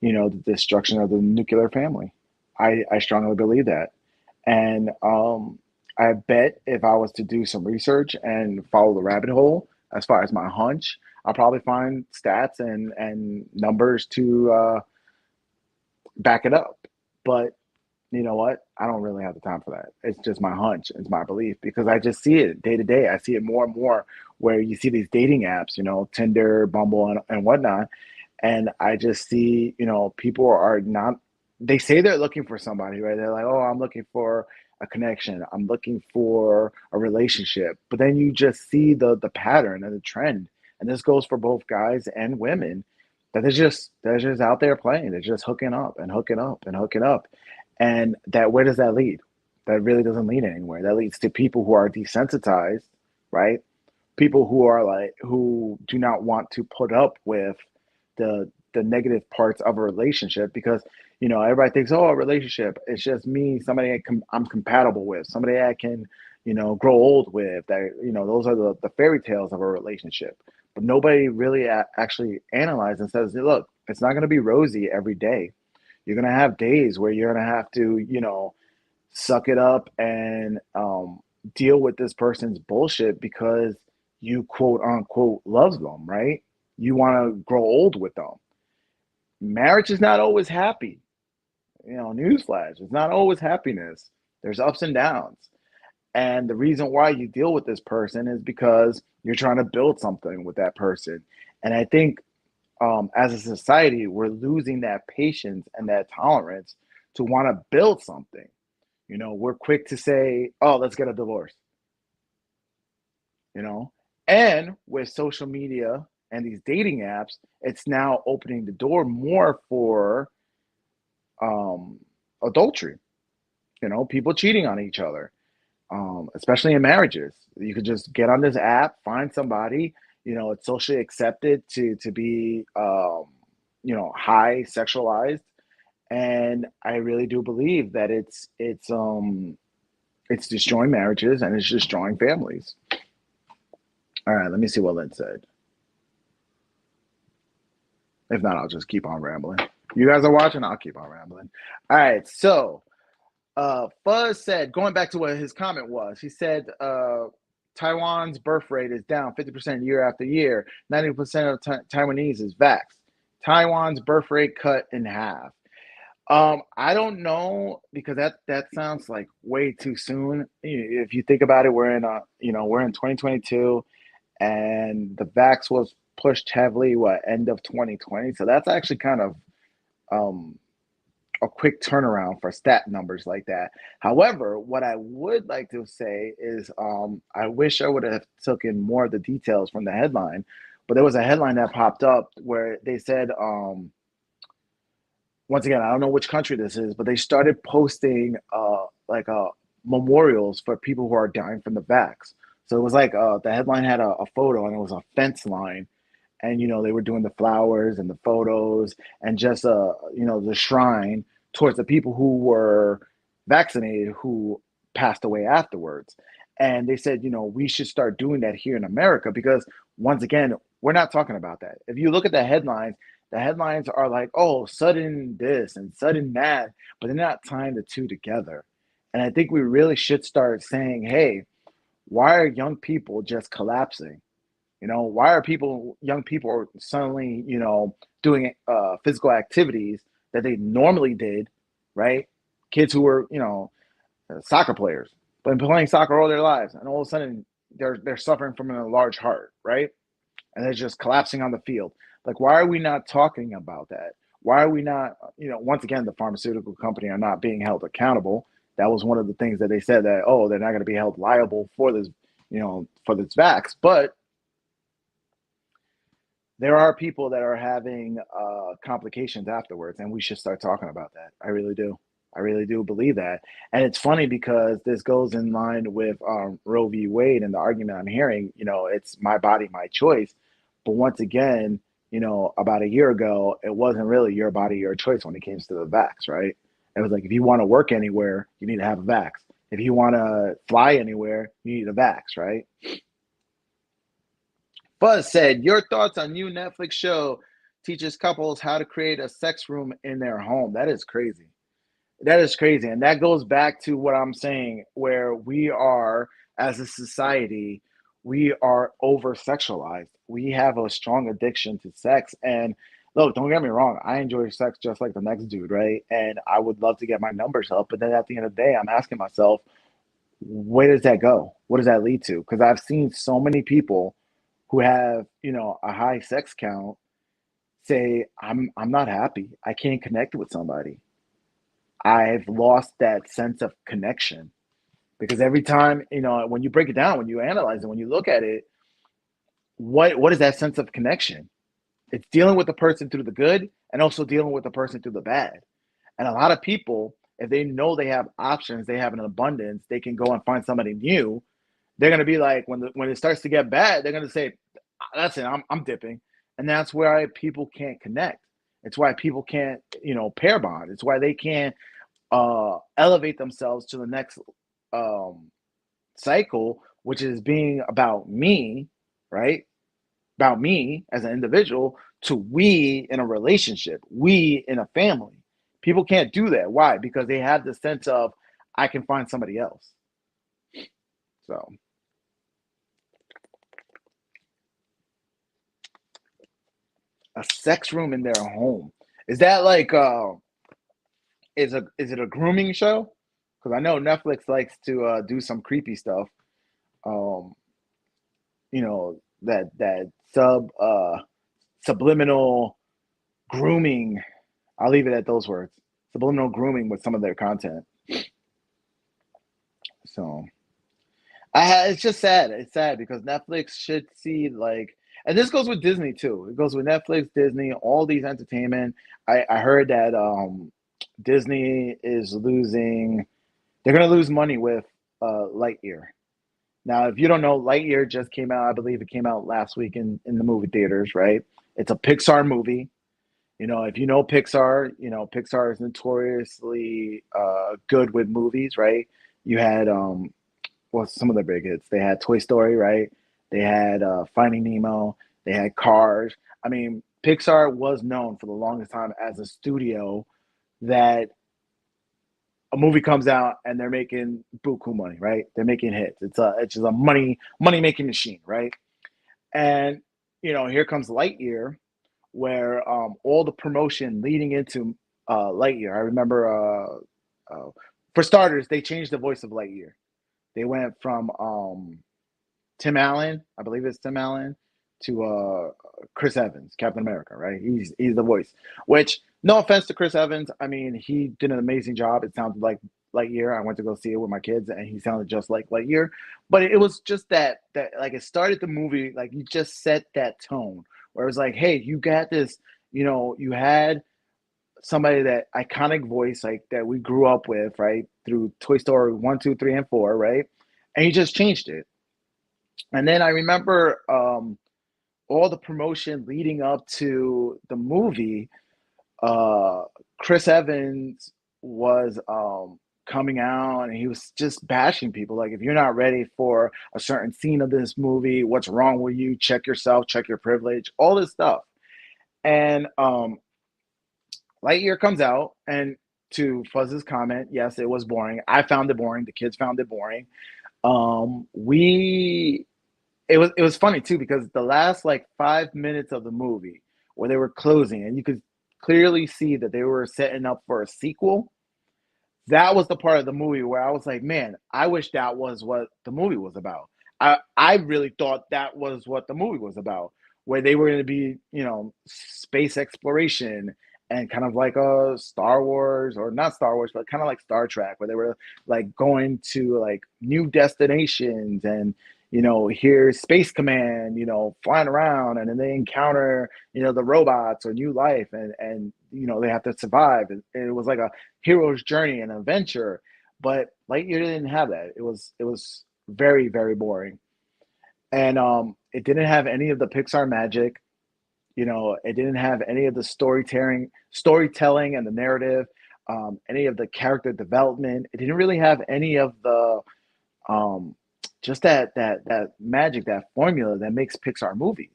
the destruction of the nuclear family. I strongly believe that. And I bet if I was to do some research and follow the rabbit hole, as far as my hunch, I'll probably find stats and numbers to back it up. But you know what? I don't really have the time for that. It's just my hunch. It's my belief because I just see it day to day. I see it more and more where you see these dating apps, Tinder, Bumble, and whatnot. And I just see, people are not, they say they're looking for somebody, right? They're like, oh, I'm looking for a connection. I'm looking for a relationship. But then you just see the pattern and the trend. And this goes for both guys and women that they're just out there playing. They're just hooking up and hooking up and hooking up. And that, where does that lead? That really doesn't lead anywhere. That leads to people who are desensitized, right? People who do not want to put up with the negative parts of a relationship because everybody thinks, oh, a relationship, it's just me, somebody I'm compatible with, somebody I can grow old with. That those are the fairy tales of a relationship. But nobody really actually analyzes and says, look, it's not going to be rosy every day. You're going to have days where you're going to have to suck it up and deal with this person's bullshit because you quote unquote love them, right? You want to grow old with them. Marriage is not always happy. Newsflash, it's not always happiness. There's ups and downs. And the reason why you deal with this person is because you're trying to build something with that person. And I think as a society, we're losing that patience and that tolerance to want to build something. We're quick to say, oh, let's get a divorce. you know and with social media and these dating apps, it's now opening the door more for um adultery, people cheating on each other, especially in marriages. You could just get on this app, find somebody. It's socially accepted to be high sexualized. And I really do believe that it's destroying marriages and it's destroying families. All right, let me see what Lynn said. If not, I'll just keep on rambling. You guys are watching, I'll keep on rambling. All right, so Fuzz said, going back to what his comment was, he said Taiwan's birth rate is down 50% year after year. 90% of Taiwanese is vaxxed. Taiwan's birth rate cut in half. I don't know because that sounds like way too soon. If you think about it, we're in 2022, and the vax was pushed heavily end of 2020. So that's actually kind of um, a quick turnaround for stat numbers like that. However, what I would like to say is I wish I would have taken more of the details from the headline, but there was a headline that popped up where they said, once again, I don't know which country this is, but they started posting memorials for people who are dying from the vax. So it was like the headline had a photo and it was a fence line, and they were doing the flowers and the photos and just the shrine towards the people who were vaccinated who passed away afterwards. And they said, we should start doing that here in America because, once again, we're not talking about that. If you look at the headlines are like, oh, sudden this and sudden that, but they're not tying the two together. And I think we really should start saying, hey, why are young people just collapsing? Why are young people suddenly, doing physical activities that they normally did, right? Kids who were, soccer players, but been playing soccer all their lives, and all of a sudden they're suffering from a large heart, right? And they're just collapsing on the field. Like, why are we not talking about that? Why are we not, once again, the pharmaceutical company are not being held accountable. That was one of the things that they said that, oh, they're not going to be held liable for this, for this vax. But there are people that are having complications afterwards, and we should start talking about that. I really do. I really do believe that. And it's funny because this goes in line with Roe v. Wade and the argument I'm hearing, it's my body, my choice. But once again, about a year ago, it wasn't really your body, your choice when it came to the vax, right? It was like, if you want to work anywhere, you need to have a vax. If you want to fly anywhere, you need a vax, right? Buzz said, your thoughts on new Netflix show teaches couples how to create a sex room in their home. That is crazy. That is crazy. And that goes back to what I'm saying, where we are, as a society, we are over sexualized. We have a strong addiction to sex. And look, don't get me wrong. I enjoy sex just like the next dude, right? And I would love to get my numbers up. But then at the end of the day, I'm asking myself, where does that go? What does that lead to? Because I've seen so many people who have, a high sex count say, I'm not happy. I can't connect with somebody. I've lost that sense of connection, because every time, when you break it down, when you analyze it, when you look at it, what is that sense of connection? It's dealing with the person through the good and also dealing with the person through the bad. And a lot of people, if they know they have options, they have an abundance, they can go and find somebody new. They're going to be like, when it starts to get bad, they're going to say, that's it, I'm dipping. And that's why people can't connect. It's why people can't, pair bond. It's why they can't elevate themselves to the next cycle, which is being about me, right? About me as an individual, to we in a relationship, we in a family. People can't do that. Why? Because they have the sense of, I can find somebody else. So a sex room in their home. Is that like is it a grooming show? Because I know Netflix likes to do some creepy stuff. Um, that subliminal grooming. I'll leave it at those words. Subliminal grooming with some of their content. So it's just sad. It's sad because Netflix should see, like, and this goes with Disney too. It goes with Netflix, Disney, all these entertainment. I heard that Disney is losing. They're going to lose money with Lightyear. Now, if you don't know, Lightyear just came out. I believe it came out last week in the movie theaters, right? It's a Pixar movie. If you know Pixar, Pixar is notoriously good with movies, right? You had some of their big hits. They had Toy Story, right? They had Finding Nemo. They had Cars. I mean, Pixar was known for the longest time as a studio that a movie comes out and they're making buku money, right? They're making hits. It's just a money making machine, right? And here comes Lightyear, where all the promotion leading into Lightyear. I remember, for starters, they changed the voice of Lightyear. They went from Tim Allen, I believe it's Tim Allen, to Chris Evans, Captain America, right? He's the voice. Which, no offense to Chris Evans, I mean, he did an amazing job. It sounded like Lightyear. I went to go see it with my kids, and he sounded just like Lightyear. But it was just that like, it started the movie, like, you just set that tone where it was like, hey, you got this, you had somebody, that iconic voice, like, that we grew up with, right, through Toy Story 1, 2, 3, and 4, right? And you just changed it. And then I remember all the promotion leading up to the movie. Chris Evans was coming out, and he was just bashing people, like, if you're not ready for a certain scene of this movie, what's wrong with you? Check yourself, check your privilege, all this stuff. And Lightyear comes out, and to Fuzz's comment, yes, it was boring. I found it boring. The kids found it boring. It was funny too, because the last like 5 minutes of the movie where they were closing, and you could clearly see that they were setting up for a sequel, that was the part of the movie where I was like, man, I wish that was what the movie was about. I really thought that was what the movie was about, where they were going to be, space exploration and kind of like a Star Wars, or not Star Wars, but kind of like Star Trek, where they were like going to like new destinations and, here's Space Command, flying around, and then they encounter, the robots or new life, and they have to survive. And it was like a hero's journey and adventure, but Lightyear didn't have that. It was very, very boring, and it didn't have any of the Pixar magic. It didn't have any of the storytelling and the narrative, any of the character development. It didn't really have any of the um, just that magic, that formula that makes Pixar movies.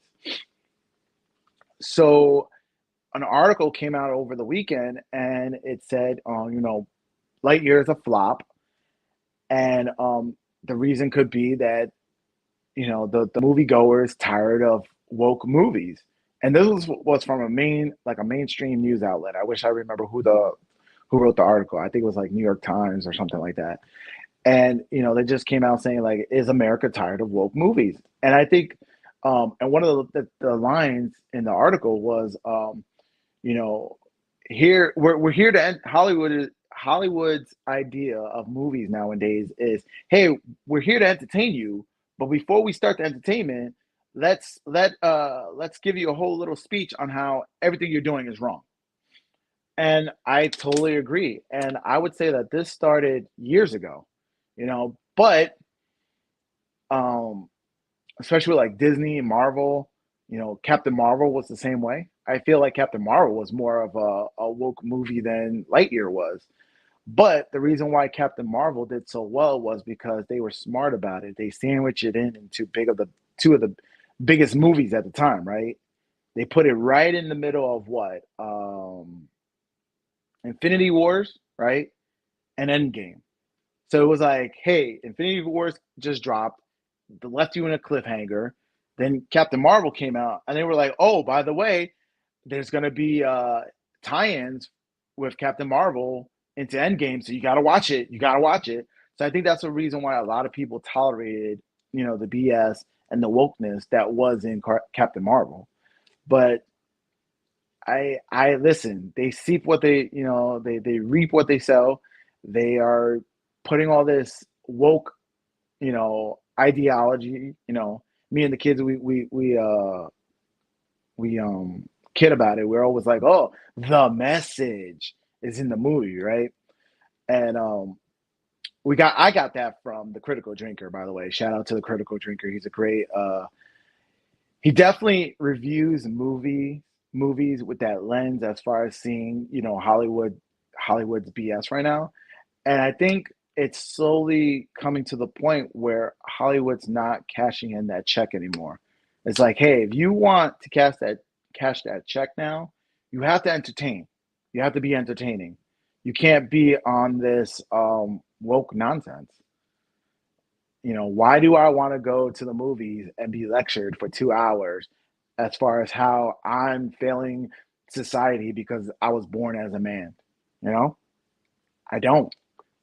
So an article came out over the weekend, and it said, Lightyear is a flop, and the reason could be that the moviegoer is tired of woke movies. And this was from a mainstream news outlet. I wish I remember who wrote the article. I think it was like New York Times or something like that. And they just came out saying, like, is America tired of woke movies? And I think, and one of the lines in the article was, you know, here we're here to end Hollywood's idea of movies nowadays is, hey, we're here to entertain you, but before we start the entertainment, let's give you a whole little speech on how everything you're doing is wrong. And I totally agree. And I would say that this started years ago, but um especially with like Disney and Marvel, Captain Marvel was the same way. I feel like Captain Marvel was more of a woke movie than Lightyear was. But the reason why Captain Marvel did so well was because they were smart about it. They sandwiched it in into two of the biggest movies at the time, right? They put it right in the middle of what? Infinity Wars, right? And Endgame. So it was like, hey, Infinity Wars just dropped, left you in a cliffhanger. Then Captain Marvel came out, and they were like, oh, by the way, there's going to be tie-ins with Captain Marvel into Endgame, so you got to watch it. You got to watch it. So I think that's the reason why a lot of people tolerated, the BS and the wokeness that was in Captain Marvel. But I listen. They seep what they reap what they sow. They are putting all this woke, ideology. Me and the kids, we kid about it. We're always like, oh, the message is in the movie, right? And I got that from the Critical Drinker, by the way. Shout out to the Critical Drinker. He's a great he definitely reviews movies with that lens as far as seeing, Hollywood's BS right now. And I think it's slowly coming to the point where Hollywood's not cashing in that check anymore. It's like, hey, if you want to cash that check now, you have to entertain. You have to be entertaining. You can't be on this woke nonsense. Why do I want to go to the movies and be lectured for 2 hours as far as how I'm failing society because I was born as a man? You know, I don't.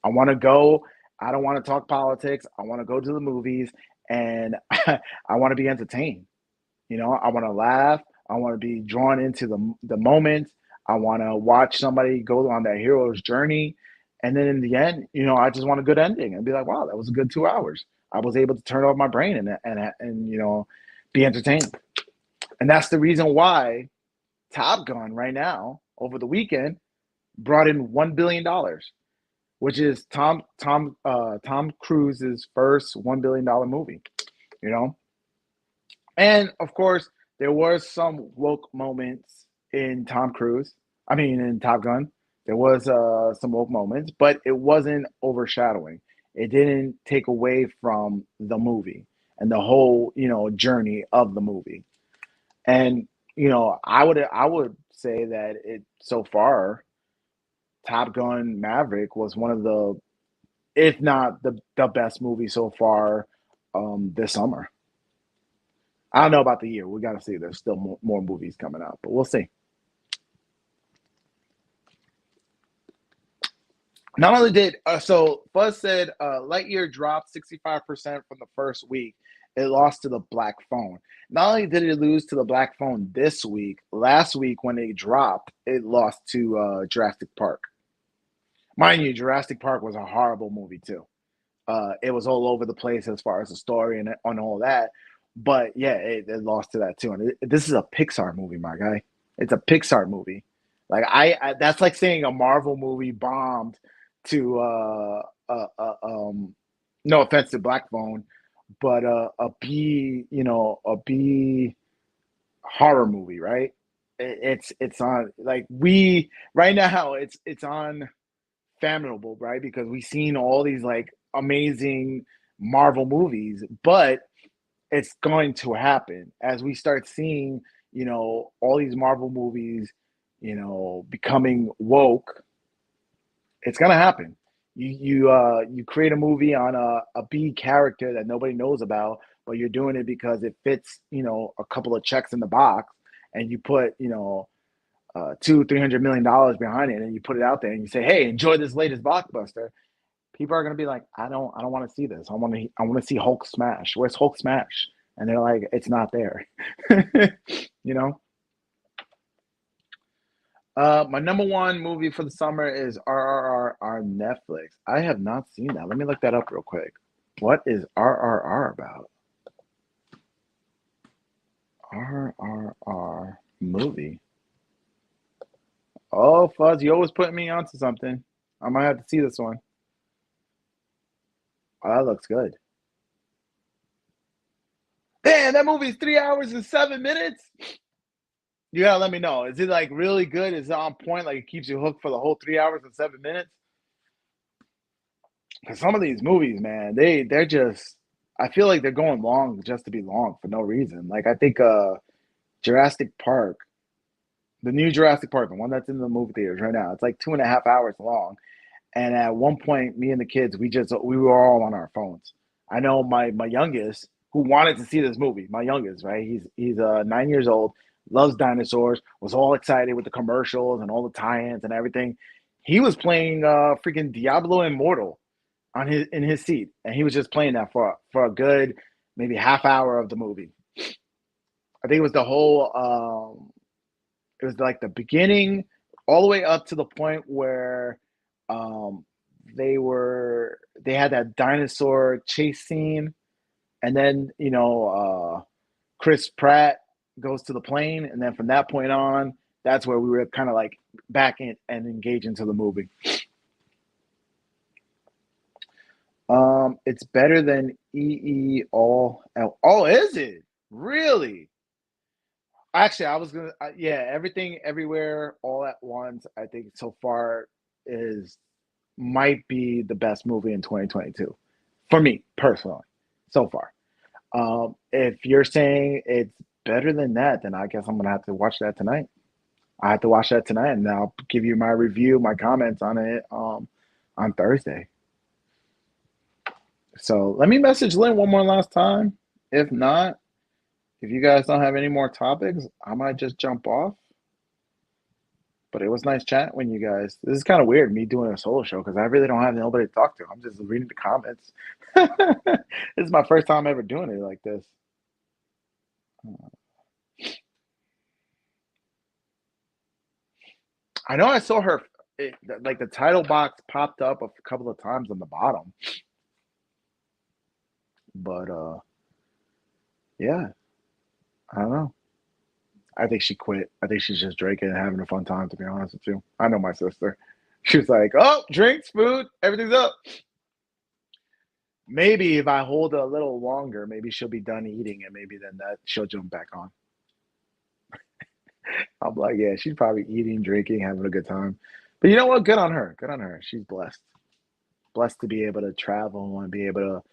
I want to go. I don't want to talk politics. I want to go to the movies and I want to be entertained. I want to laugh. I want to be drawn into the moments. I want to watch somebody go on that hero's journey. And then in the end, I just want a good ending and be like, wow, that was a good 2 hours. I was able to turn off my brain and be entertained. And that's the reason why Top Gun right now over the weekend brought in $1 billion, which is Tom Cruise's first $1 billion movie. You know, and of course there was some woke moments in in Top Gun. There was some woke moments, but it wasn't overshadowing. It didn't take away from the movie and the whole journey of the movie. And I would say that it so far Top Gun Maverick was one of the, if not the best movie so far this summer. I don't know about the year. We got to see. There's still more movies coming out, but we'll see. Not only did so Fuzz said Lightyear dropped 65% from the first week. It lost to the Black Phone. Not only did it lose to the Black Phone this week, last week when it dropped, it lost to Jurassic Park. Mind you, Jurassic Park was a horrible movie too. It was all over the place as far as the story and on all that. But yeah, it lost to that too. And this is a Pixar movie, my guy. It's a Pixar movie. Like that's like saying a Marvel movie bombed to no offense to Black Phone, but a B, a B horror movie, right? It's on like we right now it's on favorable, right? Because we've seen all these like amazing Marvel movies, but it's going to happen as we start seeing, all these Marvel movies, becoming woke. It's gonna happen. You create a movie on a B character that nobody knows about, but you're doing it because it fits, a couple of checks in the box, and you put, $200-300 million behind it, and you put it out there, and you say, "Hey, enjoy this latest blockbuster." People are gonna be like, I don't want to see this. I want to see Hulk smash. Where's Hulk smash? And they're like, it's not there. you know. My number one movie for the summer is RRR on Netflix. I have not seen that. Let me look that up real quick. What is RRR about? RRR movie. Oh, Fuzz, you always putting me onto something. I might have to see this one. Oh, that looks good. Damn, that movie is 3 hours and 7 minutes. You gotta let me know. Is it like really good? Is it on point? Like it keeps you hooked for the whole 3 hours and 7 minutes? Because some of these movies, man, they're just. I feel like they're going long just to be long for no reason. Like I think Jurassic Park, the new Jurassic Park, the one that's in the movie theaters right now, it's like 2.5 hours long. And at one point, me and the kids, we were all on our phones. I know my youngest who wanted to see this movie. My youngest, right? He's 9 years old, loves dinosaurs, was all excited with the commercials and all the tie-ins and everything. He was playing freaking Diablo Immortal in his seat, and he was just playing that for a good maybe half hour of the movie. I think it was the whole. It was like the beginning, all the way up to the point where um, they had that dinosaur chase scene, and then Chris Pratt goes to the plane, and then from that point on, that's where we were kind of like back in and engage into the movie. It's better than EE all. Oh, is it really? Actually, I was gonna, yeah, everything, everywhere, all at once. I think so far is might be the best movie in 2022 for me personally, so far. If you're saying it's better than that, then I guess I'm gonna have to watch that tonight. I have to watch that tonight, and I'll give you my review, my comments on it on Thursday. So let me message Lynn one more last time. If not, if you guys don't have any more topics, I might just jump off. But it was nice chatting with you guys. This is kind of weird, me doing a solo show, because I really don't have nobody to talk to. I'm just reading the comments. This is my first time ever doing it like this. I know I saw her, like the title box popped up a couple of times on the bottom. But yeah, I don't know. I think she quit. I think she's just drinking and having a fun time, to be honest with you. I know my sister. She was like, oh, drinks, food, everything's up. Maybe if I hold her a little longer, maybe she'll be done eating, and maybe then that she'll jump back on. I'm like, yeah, she's probably eating, drinking, having a good time. But you know what? Good on her. Good on her. She's blessed. Blessed to be able to travel and be able to.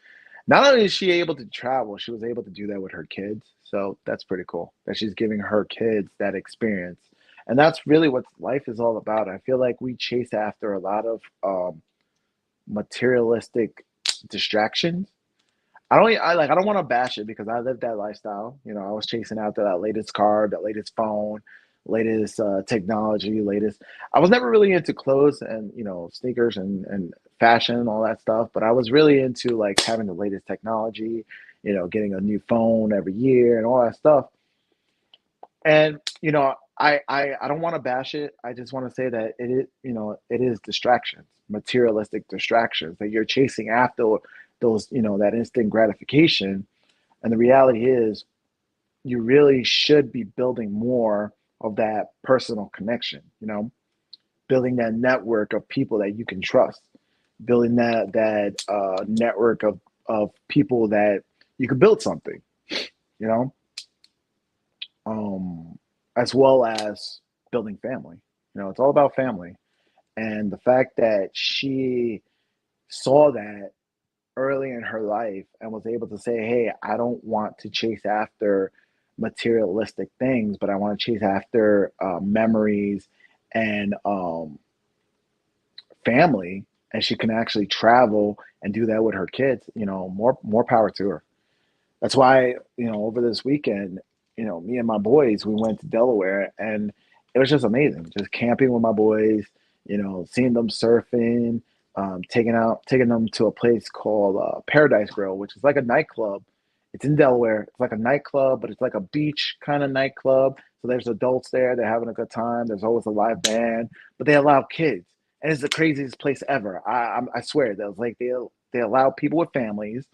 Not only is she able to travel, she was able to do that with her kids. So that's pretty cool that she's giving her kids that experience. And that's really what life is all about. I feel like we chase after a lot of materialistic distractions. I don't want to bash it because I lived that lifestyle. I was chasing after that latest car, that latest phone, latest technology, latest. I was never really into clothes and sneakers and fashion and all that stuff, but I was really into like having the latest technology, getting a new phone every year and all that stuff. And I don't want to bash it. I just want to say that it is it is distractions, materialistic distractions that you're chasing after those that instant gratification. And the reality is, you really should be building more of that personal connection. Building that network of people that you can trust, building that network of people that you can build something. You know, as well as building family. It's all about family. And the fact that she saw that early in her life and was able to say, hey, I don't want to chase after materialistic things, but I want to chase after memories and family. And she can actually travel and do that with her kids. More power to her. That's why, over this weekend, me and my boys, we went to Delaware, and it was just amazing. Just camping with my boys, seeing them surfing, taking them to a place called Paradise Grill, which is like a nightclub. It's in Delaware. It's like a nightclub, but it's like a beach kind of nightclub. So there's adults there. They're having a good time. There's always a live band, but they allow kids, and it's the craziest place ever. I swear. That was like they allow people with families,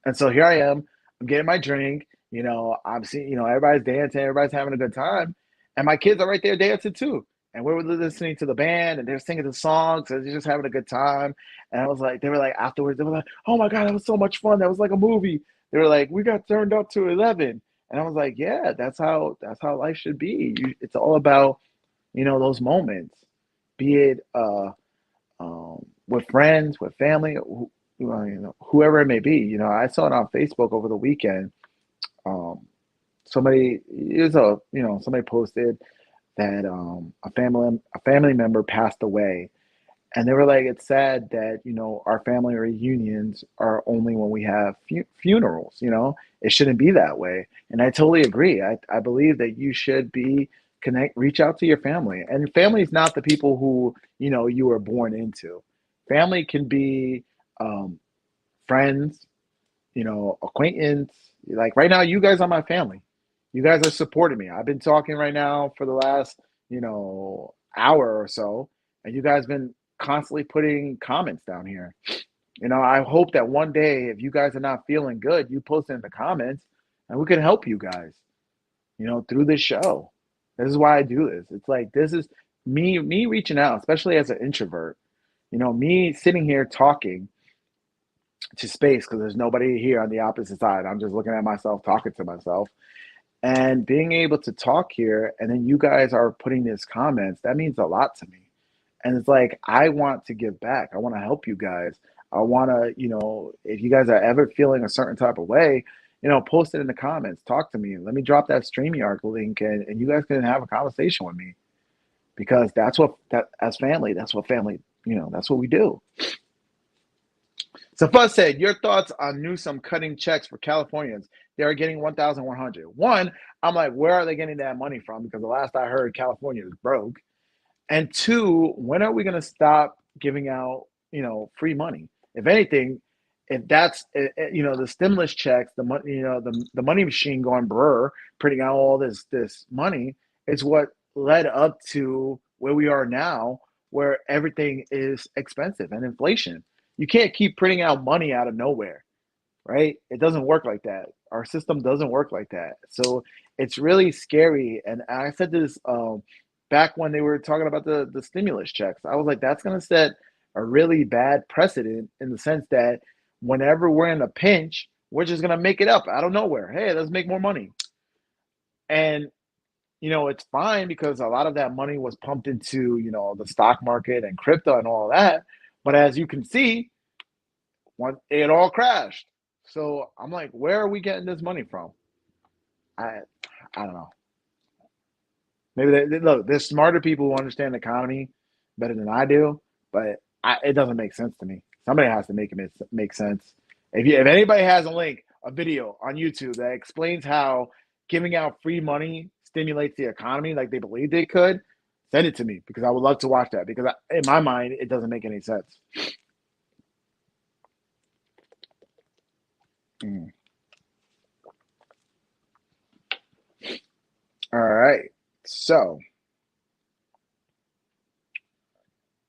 and so here I am. I'm getting my drink. I'm seeing, everybody's dancing, everybody's having a good time. And my kids are right there dancing too. And we were listening to the band and they're singing the songs and they're just having a good time. And I was like, they were like, afterwards, they were like, oh my God, that was so much fun. That was like a movie. They were like, we got turned up to 11. And I was like, yeah, that's how life should be. It's all about, those moments, be it with friends, with family, whoever it may be. I saw it on Facebook over the weekend. Somebody is somebody posted that a family member passed away, and they were like, it's sad that our family reunions are only when we have funerals. It shouldn't be that way, and I totally agree. I believe that you should be reach out to your family, and family is not the people who you were born into. Family can be friends, acquaintance. Like right now, you guys are my family. You guys are supporting me. I've been talking right now for the last, hour or so, and you guys been constantly putting comments down here. I hope that one day, if you guys are not feeling good, you post it in the comments, and we can help you guys, through this show. This is why I do this. It's like this is me reaching out, especially as an introvert. Me sitting here talking to space because there's nobody here on the opposite side. I'm just looking at myself, talking to myself, and being able to talk here. And then you guys are putting these comments. That means a lot to me. And it's like, I want to give back. I want to help you guys. I want to, if you guys are ever feeling a certain type of way, post it in the comments. Talk to me. Let me drop that StreamYard link and you guys can have a conversation with me because as family, that's what we do. So Fuzz said, your thoughts on Newsom cutting checks for Californians? They are getting 1,100. One, I'm like, where are they getting that money from? Because the last I heard, California is broke. And two, when are we going to stop giving out, free money? If anything, if that's, the stimulus checks, the money, the money machine going brr, printing out all this money, is what led up to where we are now, where everything is expensive and inflation. You can't keep printing out money out of nowhere, right? It doesn't work like that. Our system doesn't work like that. So it's really scary. And I said this back when they were talking about the stimulus checks. I was like, that's going to set a really bad precedent in the sense that whenever we're in a pinch, we're just going to make it up out of nowhere. Hey, let's make more money. And it's fine because a lot of that money was pumped into, the stock market and crypto and all that. But as you can see, it all crashed. So I'm like, where are we getting this money from? I don't know. Maybe look, there's smarter people who understand the economy better than I do, but it doesn't make sense to me. Somebody has to make it make sense. If anybody has a video on YouTube that explains how giving out free money, stimulates the economy like they believe they could, send it to me because I would love to watch that because in my mind, it doesn't make any sense. Mm. All right. So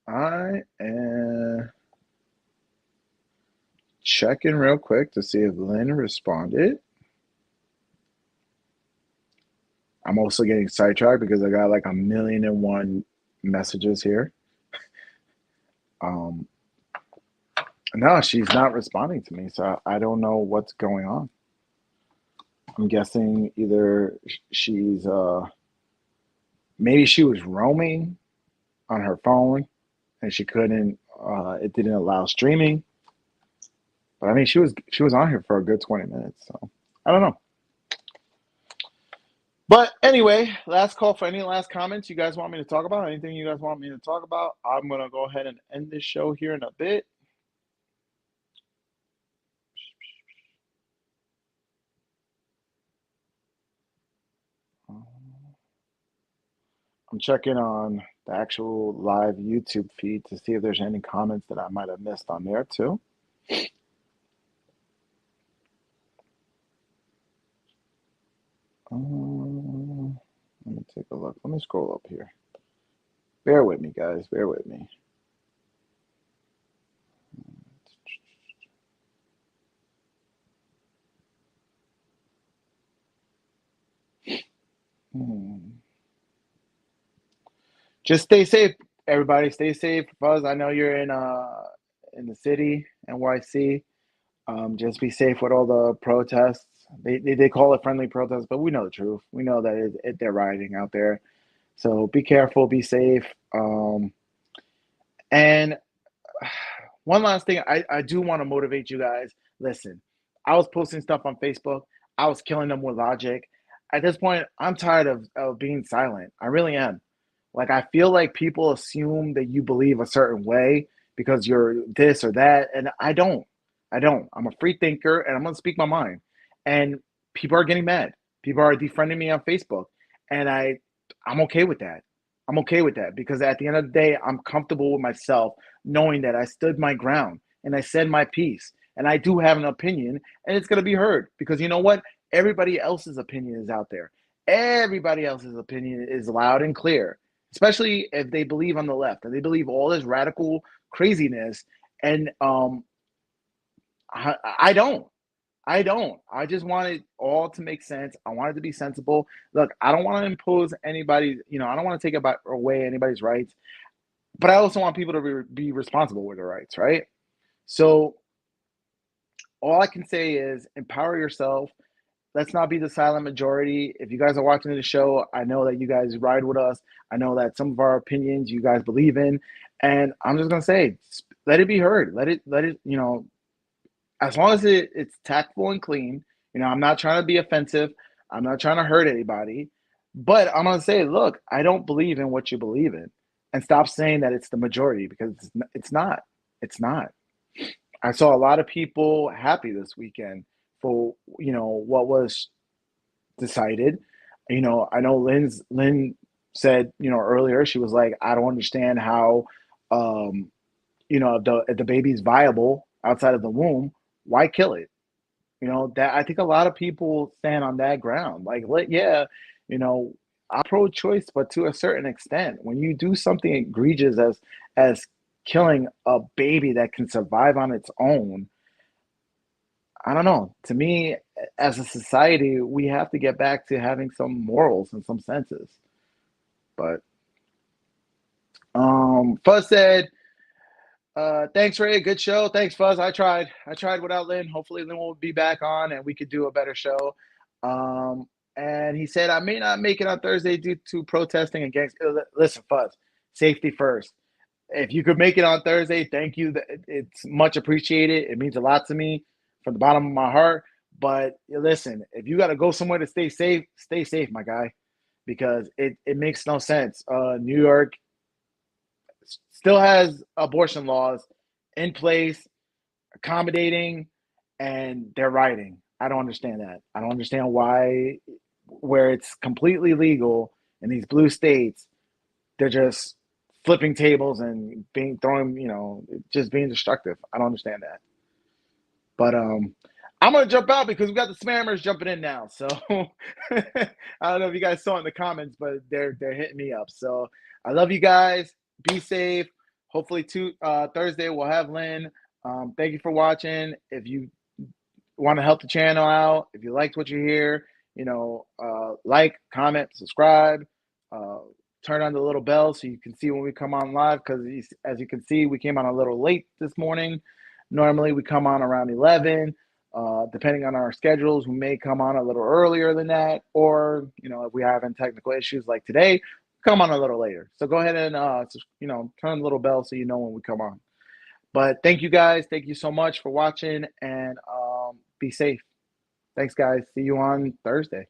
I am checking real quick to see if Lynn responded. I'm also getting sidetracked because I got like 1,000,001 messages here. Um, no, she's not responding to me, so I don't know what's going on. I'm guessing either she's maybe she was roaming on her phone and she couldn't. It didn't allow streaming. But I mean, she was on here for a good 20 minutes, so I don't know. But anyway, last call for any last comments you guys want me to talk about. Anything you guys want me to talk about? I'm gonna go ahead and end this show here in a bit. I'm checking on the actual live YouTube feed to see if there's any comments that I might have missed on there too. Let me take a look. Let me scroll up here. Bear with me, guys. Bear with me. Just stay safe, everybody. Stay safe. Buzz, I know you're in the city, NYC. Just be safe with all the protests. They call it friendly protests, but we know the truth. We know that they're rioting out there. So be careful, be safe. And one last thing, I do want to motivate you guys. Listen, I was posting stuff on Facebook. I was killing them with logic. At this point, I'm tired of being silent. I really am. Like, I feel like people assume that you believe a certain way because you're this or that. And I don't. I don't. I'm a free thinker and I'm going to speak my mind. And people are getting mad. People are defriending me on Facebook. And I'm okay with that. I'm okay with that because at the end of the day, I'm comfortable with myself knowing that I stood my ground and I said my piece. And I do have an opinion and it's going to be heard because you know what? Everybody else's opinion is out there. Everybody else's opinion is loud and clear, especially if they believe on the left and they believe all this radical craziness. And I don't. I don't. I just want it all to make sense. I want it to be sensible. Look, I don't want to impose anybody, I don't want to take away anybody's rights, but I also want people to be responsible with their rights, right? So all I can say is empower yourself. Let's not be the silent majority. If you guys are watching the show, I know that you guys ride with us. I know that some of our opinions you guys believe in. And I'm just going to say, let it be heard. Let it, as long as it's tactful and clean, I'm not trying to be offensive. I'm not trying to hurt anybody. But I'm going to say, look, I don't believe in what you believe in. And stop saying that it's the majority because it's not. It's not. I saw a lot of people happy this weekend for, what was decided. I know Lynn said, earlier, she was like, I don't understand how, if the baby's viable outside of the womb, why kill it? That I think a lot of people stand on that ground. Like, I'm pro-choice, but to a certain extent, when you do something egregious as killing a baby that can survive on its own, I don't know. To me, as a society, we have to get back to having some morals and some senses. But Fuzz said, thanks, Ray. Good show. Thanks, Fuzz. I tried without Lynn. Hopefully Lynn will be back on and we could do a better show. And he said, I may not make it on Thursday due to protesting against. Listen, Fuzz, safety first. If you could make it on Thursday, thank you. It's much appreciated. It means a lot to me from the bottom of my heart. But listen, if you got to go somewhere to stay safe, my guy, because it makes no sense. New York still has abortion laws in place, accommodating, and they're rioting. I don't understand that. I don't understand why where it's completely legal in these blue states, they're just flipping tables and throwing, just being destructive. I don't understand that. But I'm gonna jump out because we got the spammers jumping in now. So I don't know if you guys saw in the comments, but they're hitting me up. So I love you guys. Be safe. Hopefully Thursday we'll have Lynn. Thank you for watching. If you want to help the channel out, if you liked what you hear, like, comment, subscribe, turn on the little bell so you can see when we come on live, because as you can see, we came on a little late this morning. Normally we come on around 11. Depending on our schedules, we may come on a little earlier than that, or if we have any technical issues like today, come on a little later. So go ahead and turn the little bell so you know when we come on. But thank you guys. Thank you so much for watching, and be safe. Thanks, guys. See you on Thursday.